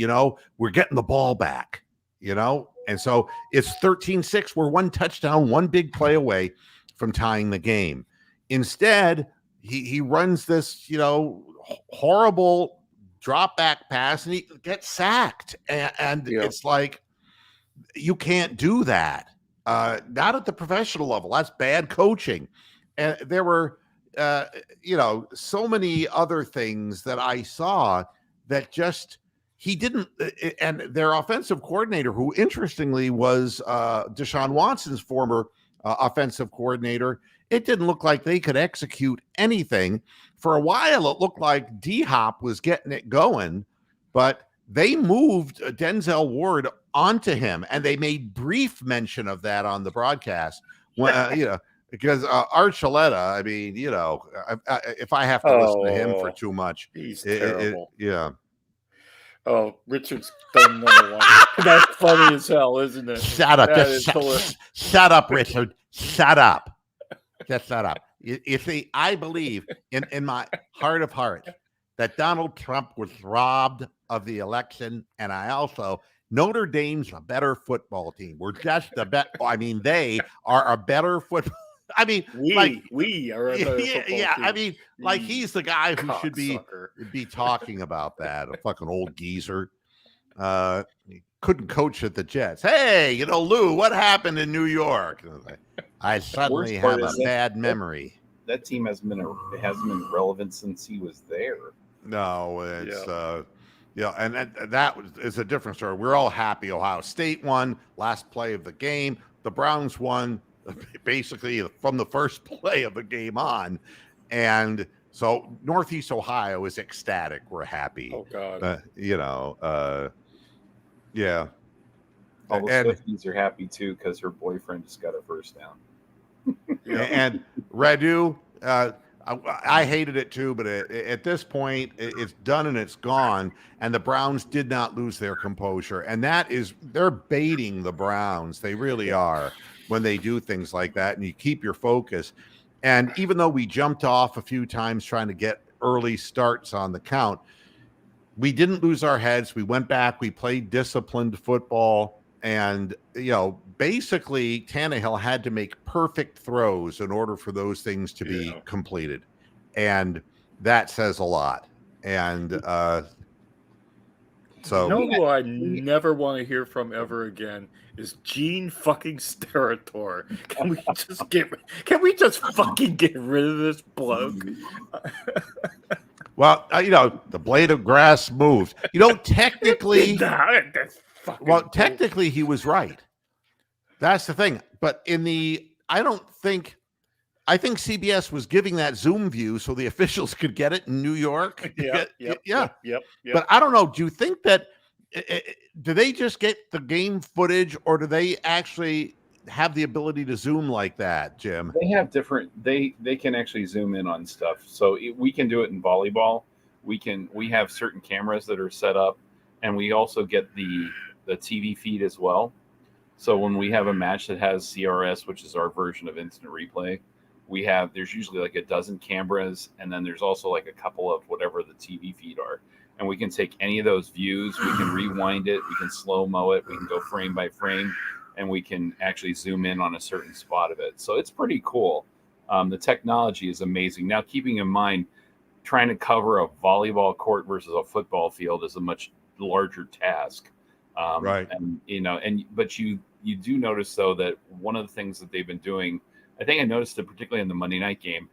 we're getting the ball back, And so it's 13-6. We're one touchdown, one big play away from tying the game. Instead, he runs this, horrible drop back pass and he gets sacked. And it's like, you can't do that. Not at the professional level. That's bad coaching. And there were, so many other things that I saw that just he didn't. And their offensive coordinator, who interestingly was Deshaun Watson's former offensive coordinator, it didn't look like they could execute anything. For a while, it looked like D-Hop was getting it going, but they moved Denzel Ward onto him, and they made brief mention of that on the broadcast. When, because Archuleta, I mean, if I have to listen to him for too much, he's terrible. Yeah. Oh, Richard's done another one. That's funny as hell, isn't it? Shut up. Shut up, Richard. Shut up. Just shut up. You see, I believe in my heart of hearts that Donald Trump was robbed of the election, and I also Notre Dame's a better football team. We're just a bet. I mean, they are a better football. I mean, we are a better football team. I mean, like he's the guy who should be talking about that. A fucking old geezer. He couldn't coach at the Jets. Hey, Lou, what happened in New York? I suddenly have a bad memory. That team hasn't been relevant since he was there. No, it's and that is a different story. We're all happy Ohio State won last play of the game. The Browns won basically from the first play of the game on, and so Northeast Ohio is ecstatic. We're happy. Oh God, yeah. All the Swifties are happy too because her boyfriend just got a first down. And Radu, I hated it too, but at this point, it's done and it's gone. And the Browns did not lose their composure, and they're baiting the Browns. They really are when they do things like that, and you keep your focus. And even though we jumped off a few times trying to get early starts on the count, we didn't lose our heads. We went back. We played disciplined football. And, basically Tannehill had to make perfect throws in order for those things to be completed. And that says a lot. And so. Who I never want to hear from ever again is Gene fucking Steratore. Can we just fucking get rid of this bloke? Well, the blade of grass moved. Technically, technically he was right. That's the thing. But I think CBS was giving that Zoom view so the officials could get it in New York. Yep. But I don't know. Do you think that, do they just get the game footage, or do they actually have the ability to zoom like that, Jim? They have they can actually zoom in on stuff. So we can do it in volleyball. We have certain cameras that are set up, and we also get the TV feed as well. So when we have a match that has CRS, which is our version of instant replay, there's usually like a dozen cameras, and then there's also like a couple of whatever the TV feed are. And we can take any of those views, we can rewind it, we can slow-mo it, we can go frame by frame, and we can actually zoom in on a certain spot of it. So it's pretty cool. The technology is amazing. Now, keeping in mind, trying to cover a volleyball court versus a football field is a much larger task. Right. And but you do notice though that one of the things that they've been doing, I think I noticed it particularly in the Monday night game.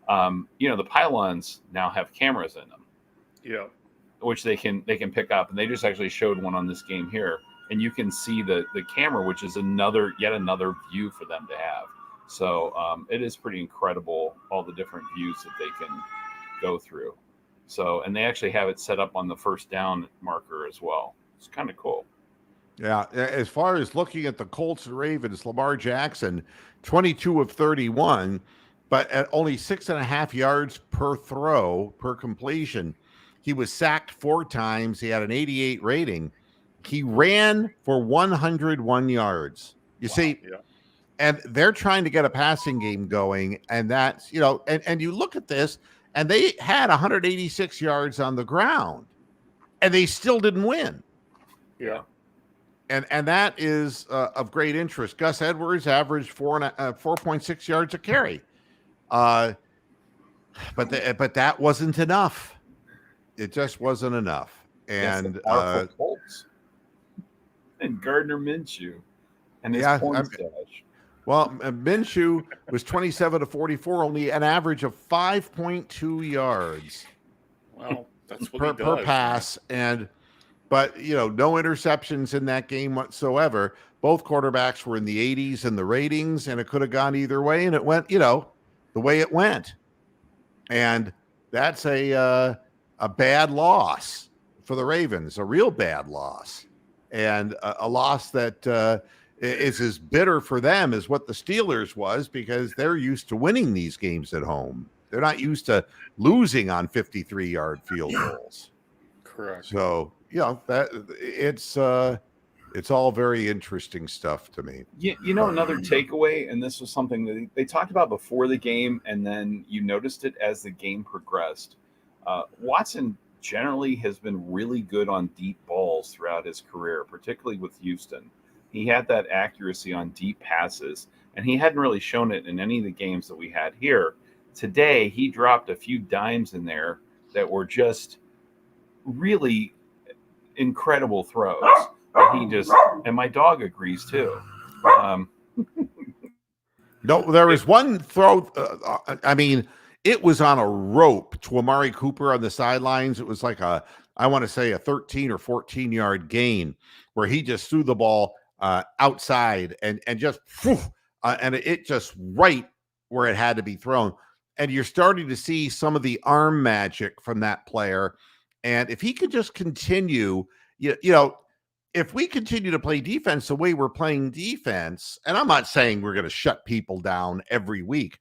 The pylons now have cameras in them. Yeah. Which they can pick up, and they just actually showed one on this game here, and you can see the camera, which is yet another view for them to have. So it is pretty incredible, all the different views that they can go through. So, and they actually have it set up on the first down marker as well. It's kind of cool. Yeah, as far as looking at the Colts and Ravens, Lamar Jackson, 22 of 31, but at only 6.5 yards per throw, per completion. He was sacked 4 times. He had an 88 rating. He ran for 101 yards. You see, and they're trying to get a passing game going, and that's, and you look at this, and they had 186 yards on the ground, and they still didn't win. Yeah. And that is of great interest. Gus Edwards averaged 4.6 yards a carry. But that wasn't enough. It just wasn't enough. And Colts. And Gardner Minshew and his point stash. Well, Minshew was 27 to 44, only an average of 5.2 yards. Well, that's what per pass. But no interceptions in that game whatsoever. Both quarterbacks were in the 80s in the ratings, and it could have gone either way, and it went, the way it went. And that's a bad loss for the Ravens, a real bad loss, and a loss that is as bitter for them as what the Steelers was, because they're used to winning these games at home. They're not used to losing on 53-yard field goals. Correct. So, that it's all very interesting stuff to me. Another takeaway, and this was something that they talked about before the game, and then you noticed it as the game progressed. Watson generally has been really good on deep balls throughout his career, particularly with Houston. He had that accuracy on deep passes, and he hadn't really shown it in any of the games that we had here. Today, he dropped a few dimes in there that were just really incredible throws. And my dog agrees too. No, there was one throw. I mean, it was on a rope to Amari Cooper on the sidelines. It was like I want to say a 13 or 14-yard gain where he just threw the ball outside and just, and it just right where it had to be thrown. And you're starting to see some of the arm magic from that player. And if he could just continue, you know, if we continue to play defense the way we're playing defense, and I'm not saying we're going to shut people down every week,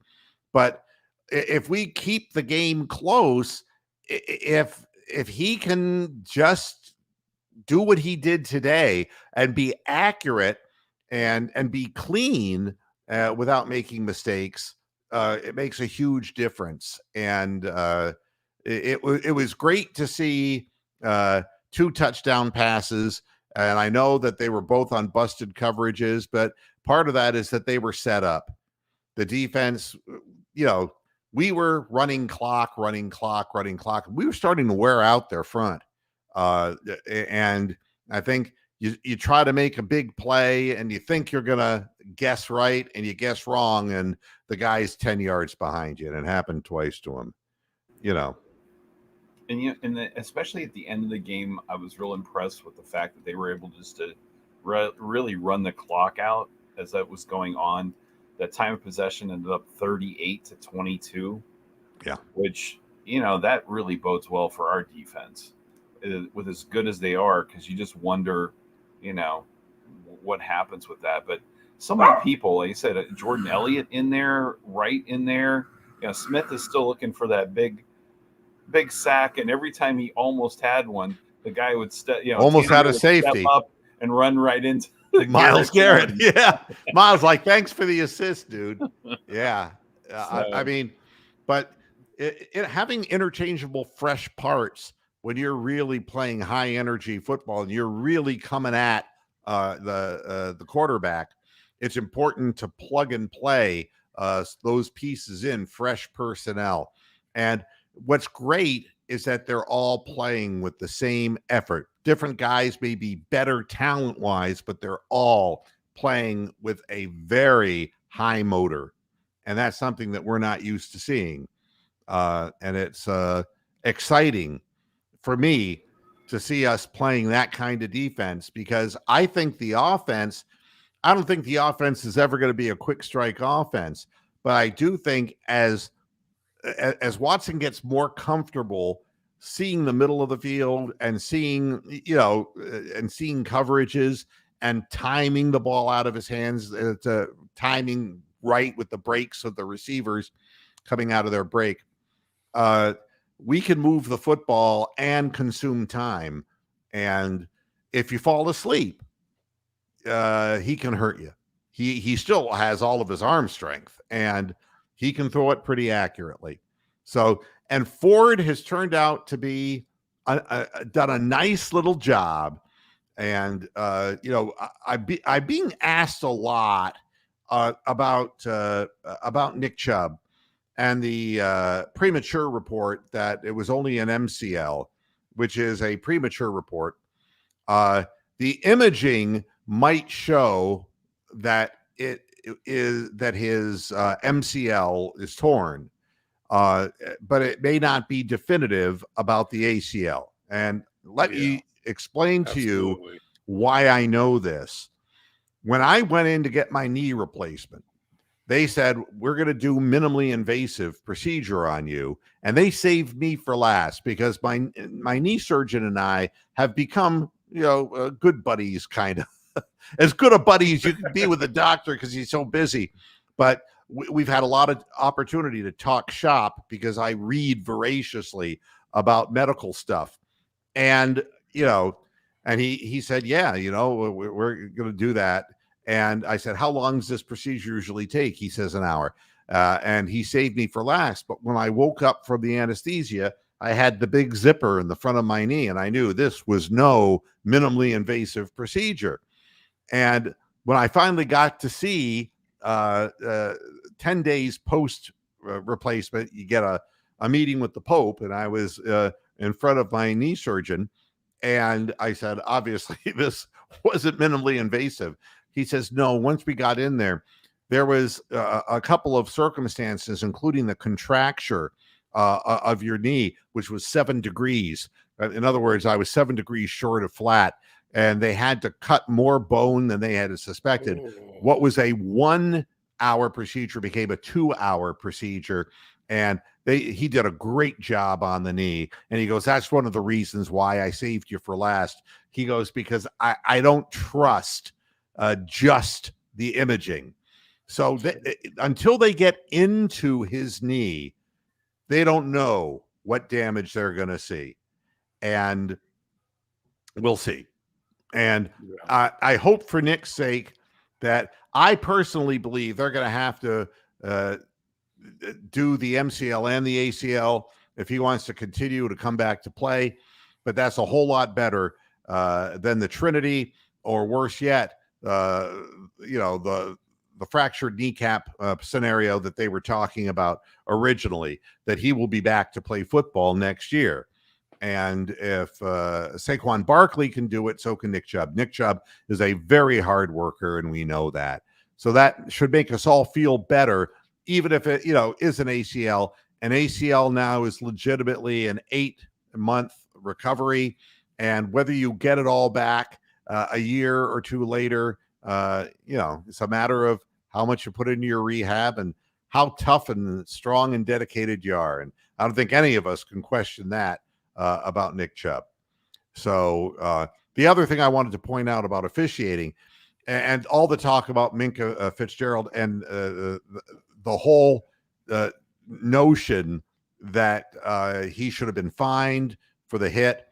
but if we keep the game close, if he can just do what he did today and be accurate and be clean without making mistakes, it makes a huge difference. And it was great to see 2 touchdown passes. And I know that they were both on busted coverages, but part of that is that they were set up. The defense, you know, we were running clock. We were starting to wear out their front. And I think you try to make a big play and you think you're going to guess right and you guess wrong. And the guy's 10 yards behind you. And it happened twice to him, you know. And especially at the end of the game, I was real impressed with the fact that they were able just to really run the clock out as that was going on. That time of possession ended up 38-22. Yeah. Which, you know, that really bodes well for our defense with as good as they are, because you just wonder, you know, what happens with that. But so many people, like you said, Jordan Elliott in there, Wright in there. You know, Smith is still looking for that big sack, and every time he almost had one, the guy would almost had a safety, step up and run right into the Myles Garrett. Yeah, Myles, like, thanks for the assist, dude. Yeah, I mean, but having interchangeable fresh parts when you're really playing high energy football and you're really coming at the quarterback, it's important to plug and play those pieces in fresh personnel. And what's great is that they're all playing with the same effort. Different guys may be better talent-wise, but they're all playing with a very high motor. And that's something that we're not used to seeing. And it's exciting for me to see us playing that kind of defense, because I don't think the offense is ever going to be a quick strike offense. But I do think as Watson gets more comfortable seeing the middle of the field and seeing coverages and timing the ball out of his hands, timing right with the breaks of the receivers coming out of their break, we can move the football and consume time. And if you fall asleep, he can hurt you. He still has all of his arm strength, and he can throw it pretty accurately. So, and Ford has turned out to be done a nice little job. And I'm being asked a lot about Nick Chubb and the premature report that it was only an MCL, which is a premature report. The imaging might show that his MCL is torn, but it may not be definitive about the ACL. And let me explain to you why I know this. When I went in to get my knee replacement, they said, we're going to do minimally invasive procedure on you. And they saved me for last, because my knee surgeon and I have become, good buddies, kind of. As good a buddy as you can be with a doctor, because he's so busy. But we've had a lot of opportunity to talk shop, because I read voraciously about medical stuff. And, and he said, yeah, we're going to do that. And I said, how long does this procedure usually take? He says an hour. And he saved me for last. But when I woke up from the anesthesia, I had the big zipper in the front of my knee, and I knew this was no minimally invasive procedure. And when I finally got to see 10 days post replacement, you get a meeting with the Pope, and I was in front of my knee surgeon, and I said, obviously, this wasn't minimally invasive. He says, no, once we got in there, there was a couple of circumstances, including the contracture of your knee, which was 7 degrees. In other words, I was 7 degrees short of flat, and they had to cut more bone than they had suspected. What was a 1 hour procedure became a 2 hour procedure. And he did a great job on the knee. And he goes, that's one of the reasons why I saved you for last. He goes, because I don't trust just the imaging. So until they get into his knee, they don't know what damage they're going to see. And we'll see. And I hope for Nick's sake that I personally believe they're going to have to do the MCL and the ACL if he wants to continue to come back to play. But that's a whole lot better than the Trinity, or worse yet, the fractured kneecap scenario that they were talking about originally, that he will be back to play football next year. And if Saquon Barkley can do it, so can Nick Chubb. Nick Chubb is a very hard worker, and we know that. So that should make us all feel better, even if it, is an ACL. An ACL now is legitimately an 8-month recovery. And whether you get it all back a year or two later, it's a matter of how much you put into your rehab and how tough and strong and dedicated you are. And I don't think any of us can question that about Nick Chubb. So the other thing I wanted to point out about officiating and all the talk about Minka Fitzgerald and the whole notion that he should have been fined for the hit,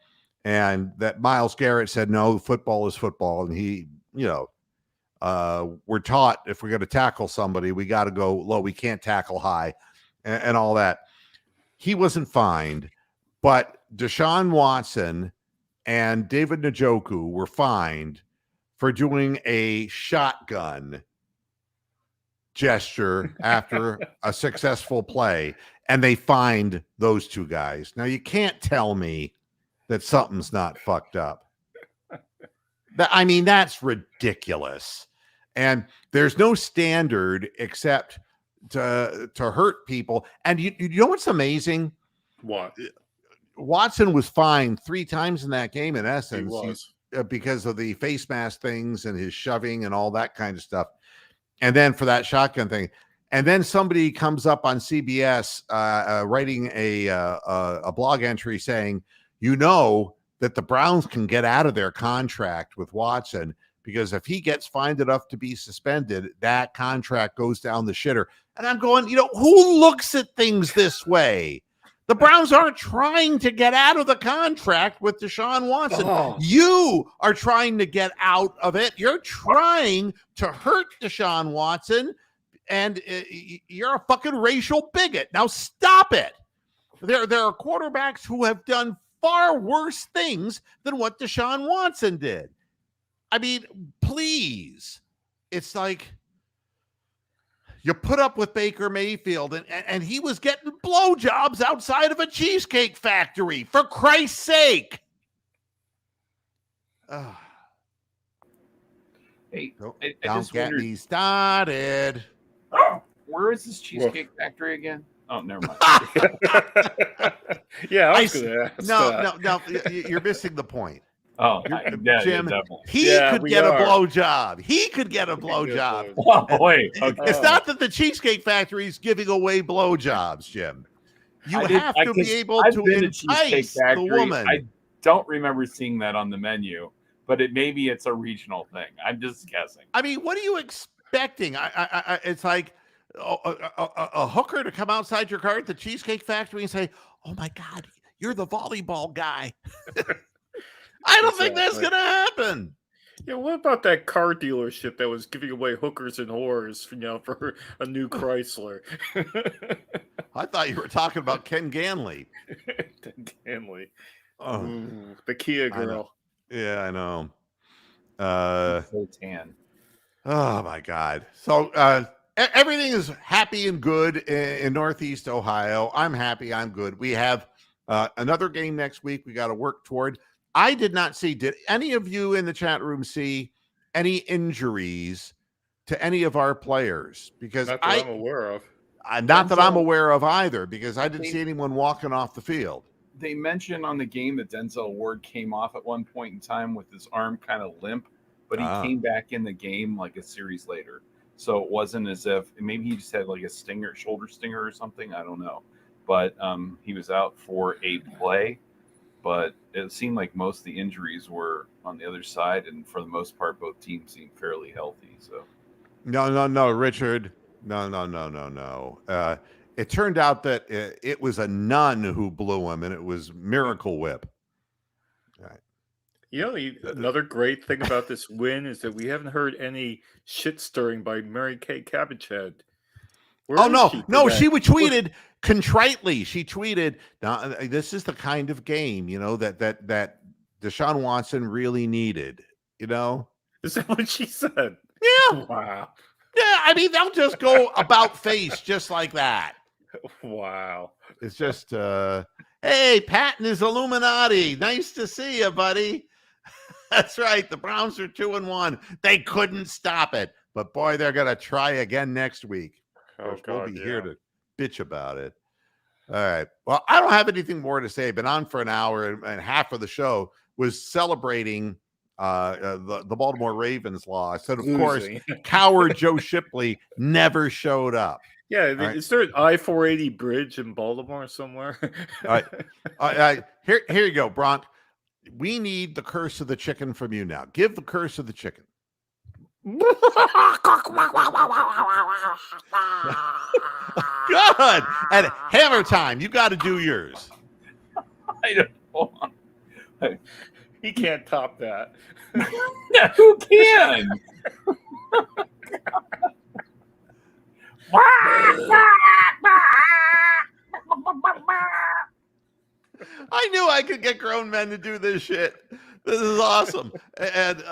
and that Myles Garrett said, no, football is football. And he, we're taught if we're going to tackle somebody, we got to go low. We can't tackle high and all that. He wasn't fined, but Deshaun Watson and David Njoku were fined for doing a shotgun gesture after a successful play, and they fined those two guys. Now, you can't tell me that something's not fucked up. That's ridiculous. And there's no standard except to hurt people. And you know what's amazing? What? Watson was fined 3 times in that game, in essence. He was. Because of the face mask things and his shoving and all that kind of stuff. And then for that shotgun thing. And then somebody comes up on CBS writing a blog entry saying, that the Browns can get out of their contract with Watson, because if he gets fined enough to be suspended, that contract goes down the shitter. And I'm going, who looks at things this way? The Browns aren't trying to get out of the contract with Deshaun Watson. Oh. You are trying to get out of it. You're trying to hurt Deshaun Watson, and you're a fucking racial bigot. Now stop it. There are quarterbacks who have done far worse things than what Deshaun Watson did. Please. It's like you put up with Baker Mayfield, and he was getting blowjobs outside of a cheesecake factory, for Christ's sake. Hey, don't get me started. Where is this cheesecake factory again? Oh, never mind. Yeah, I was going to ask. No, you're missing the point. Oh, Jim, definitely. He could get a blowjob. He could get a blowjob. Oh, wait. Okay. It's not that the Cheesecake Factory is giving away blowjobs, Jim. You have to be able to entice the woman. I don't remember seeing that on the menu, but maybe it's a regional thing. I'm just guessing. What are you expecting? It's like a hooker to come outside your car at the Cheesecake Factory and say, "Oh my God, you're the volleyball guy." I don't think that's going to happen. Yeah, what about that car dealership that was giving away hookers and whores, for a new Chrysler? I thought you were talking about Ken Ganley. Hanley. Oh, Ooh, the Kia I know. girl. Yeah, I know. So tan. Oh my God. So everything is happy and good in Northeast Ohio. I'm happy. I'm good. We have another game next week. We got to work toward. I did not see. Did any of you in the chat room see any injuries to any of our players? Because Not that I'm aware of. not that I'm Denzel- aware of either. Because I didn't see anyone walking off the field. They mentioned on the game that Denzel Ward came off at one point in time with his arm kind of limp, but he came back in the game like a series later. So it wasn't as if maybe he just had like a shoulder stinger or something. I don't know. But he was out for a play, but it seemed like most of the injuries were on the other side. And for the most part, both teams seemed fairly healthy. So No, Richard. No. It turned out that it was a nun who blew him, and it was Miracle Whip. Right. You know, another great thing about this win is that we haven't heard any shit stirring by Mary Kay Cabbagehead. Oh no, she tweeted contritely. She tweeted, "Now this is the kind of game, that Deshaun Watson really needed." Is that what she said? Yeah. Wow. Yeah, I mean they'll just go about face just like that. Wow. It's just, hey, Patton is Illuminati. Nice to see you, buddy. That's right. The Browns are 2-1. They couldn't stop it, but boy, they're gonna try again next week. We'll be here to bitch about it. All right. Well, I don't have anything more to say. Been on for an hour, and half of the show was celebrating the Baltimore Ravens loss. And of course, coward Joe Shipley never showed up. Yeah, is there an I-480 bridge in Baltimore somewhere? All right. Here you go, Bronk. We need the curse of the chicken from you now. Give the curse of the chicken. Good. And Hammer time. You got to do yours. I don't know. He can't top that. Who can? I knew I could get grown men to do this shit. This is awesome. And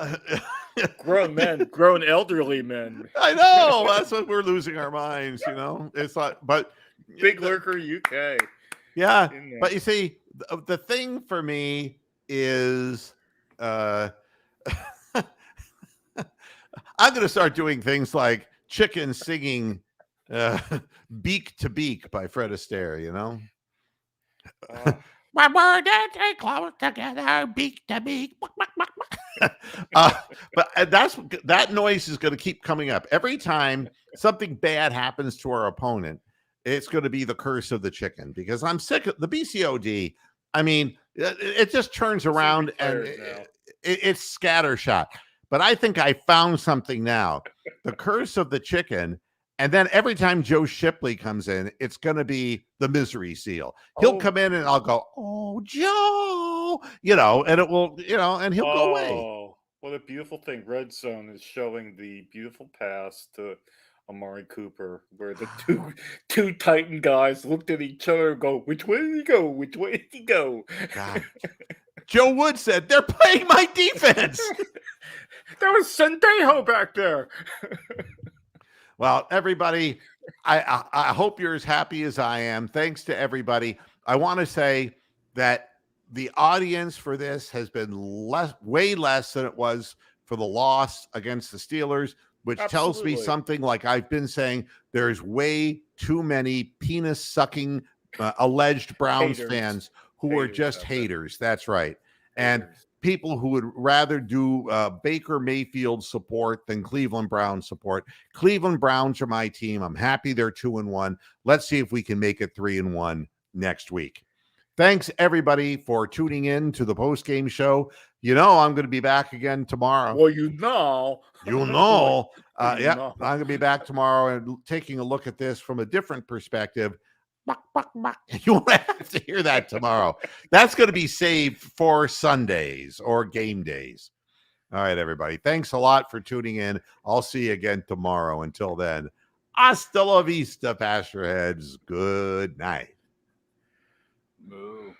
grown men, grown elderly men. I know. That's what we're losing our minds, It's like, but Big Lurker UK. Yeah. But you see, the thing for me is I'm going to start doing things like chicken singing Beak to Beak by Fred Astaire, My word and they close together, beak to beak. But that noise is going to keep coming up. Every time something bad happens to our opponent, it's going to be the curse of the chicken, because I'm sick of the BCOD. I mean, it just turns around and it's scattershot. But I think I found something now. The curse of the chicken. And then every time Joe Shipley comes in, it's going to be the misery seal. He'll come in and I'll go, "Oh, Joe," and it will, and he'll go away. Oh, what a beautiful thing. Red Zone is showing the beautiful pass to Amari Cooper, where the two Titan guys looked at each other and go, "Which way did he go? Which way did he go?" God. Joe Wood said, "They're playing my defense." There was Sendejo back there. Well, everybody, I hope you're as happy as I am. Thanks to everybody. I want to say that the audience for this has been way less than it was for the loss against the Steelers, which tells me something like I've been saying. There's way too many penis-sucking alleged Browns fans who are just haters. That's right. And people who would rather do Baker Mayfield support than Cleveland Browns support. Cleveland Browns are my team. I'm happy they're 2-1. Let's see if we can make it 3-1 next week. Thanks, everybody, for tuning in to the post-game show. I'm going to be back again tomorrow. Well, I'm going to be back tomorrow and taking a look at this from a different perspective. You won't have to hear that tomorrow. That's going to be saved for Sundays or game days. All right, everybody. Thanks a lot for tuning in. I'll see you again tomorrow. Until then, hasta la vista, Pasture Heads. Good night. Moo.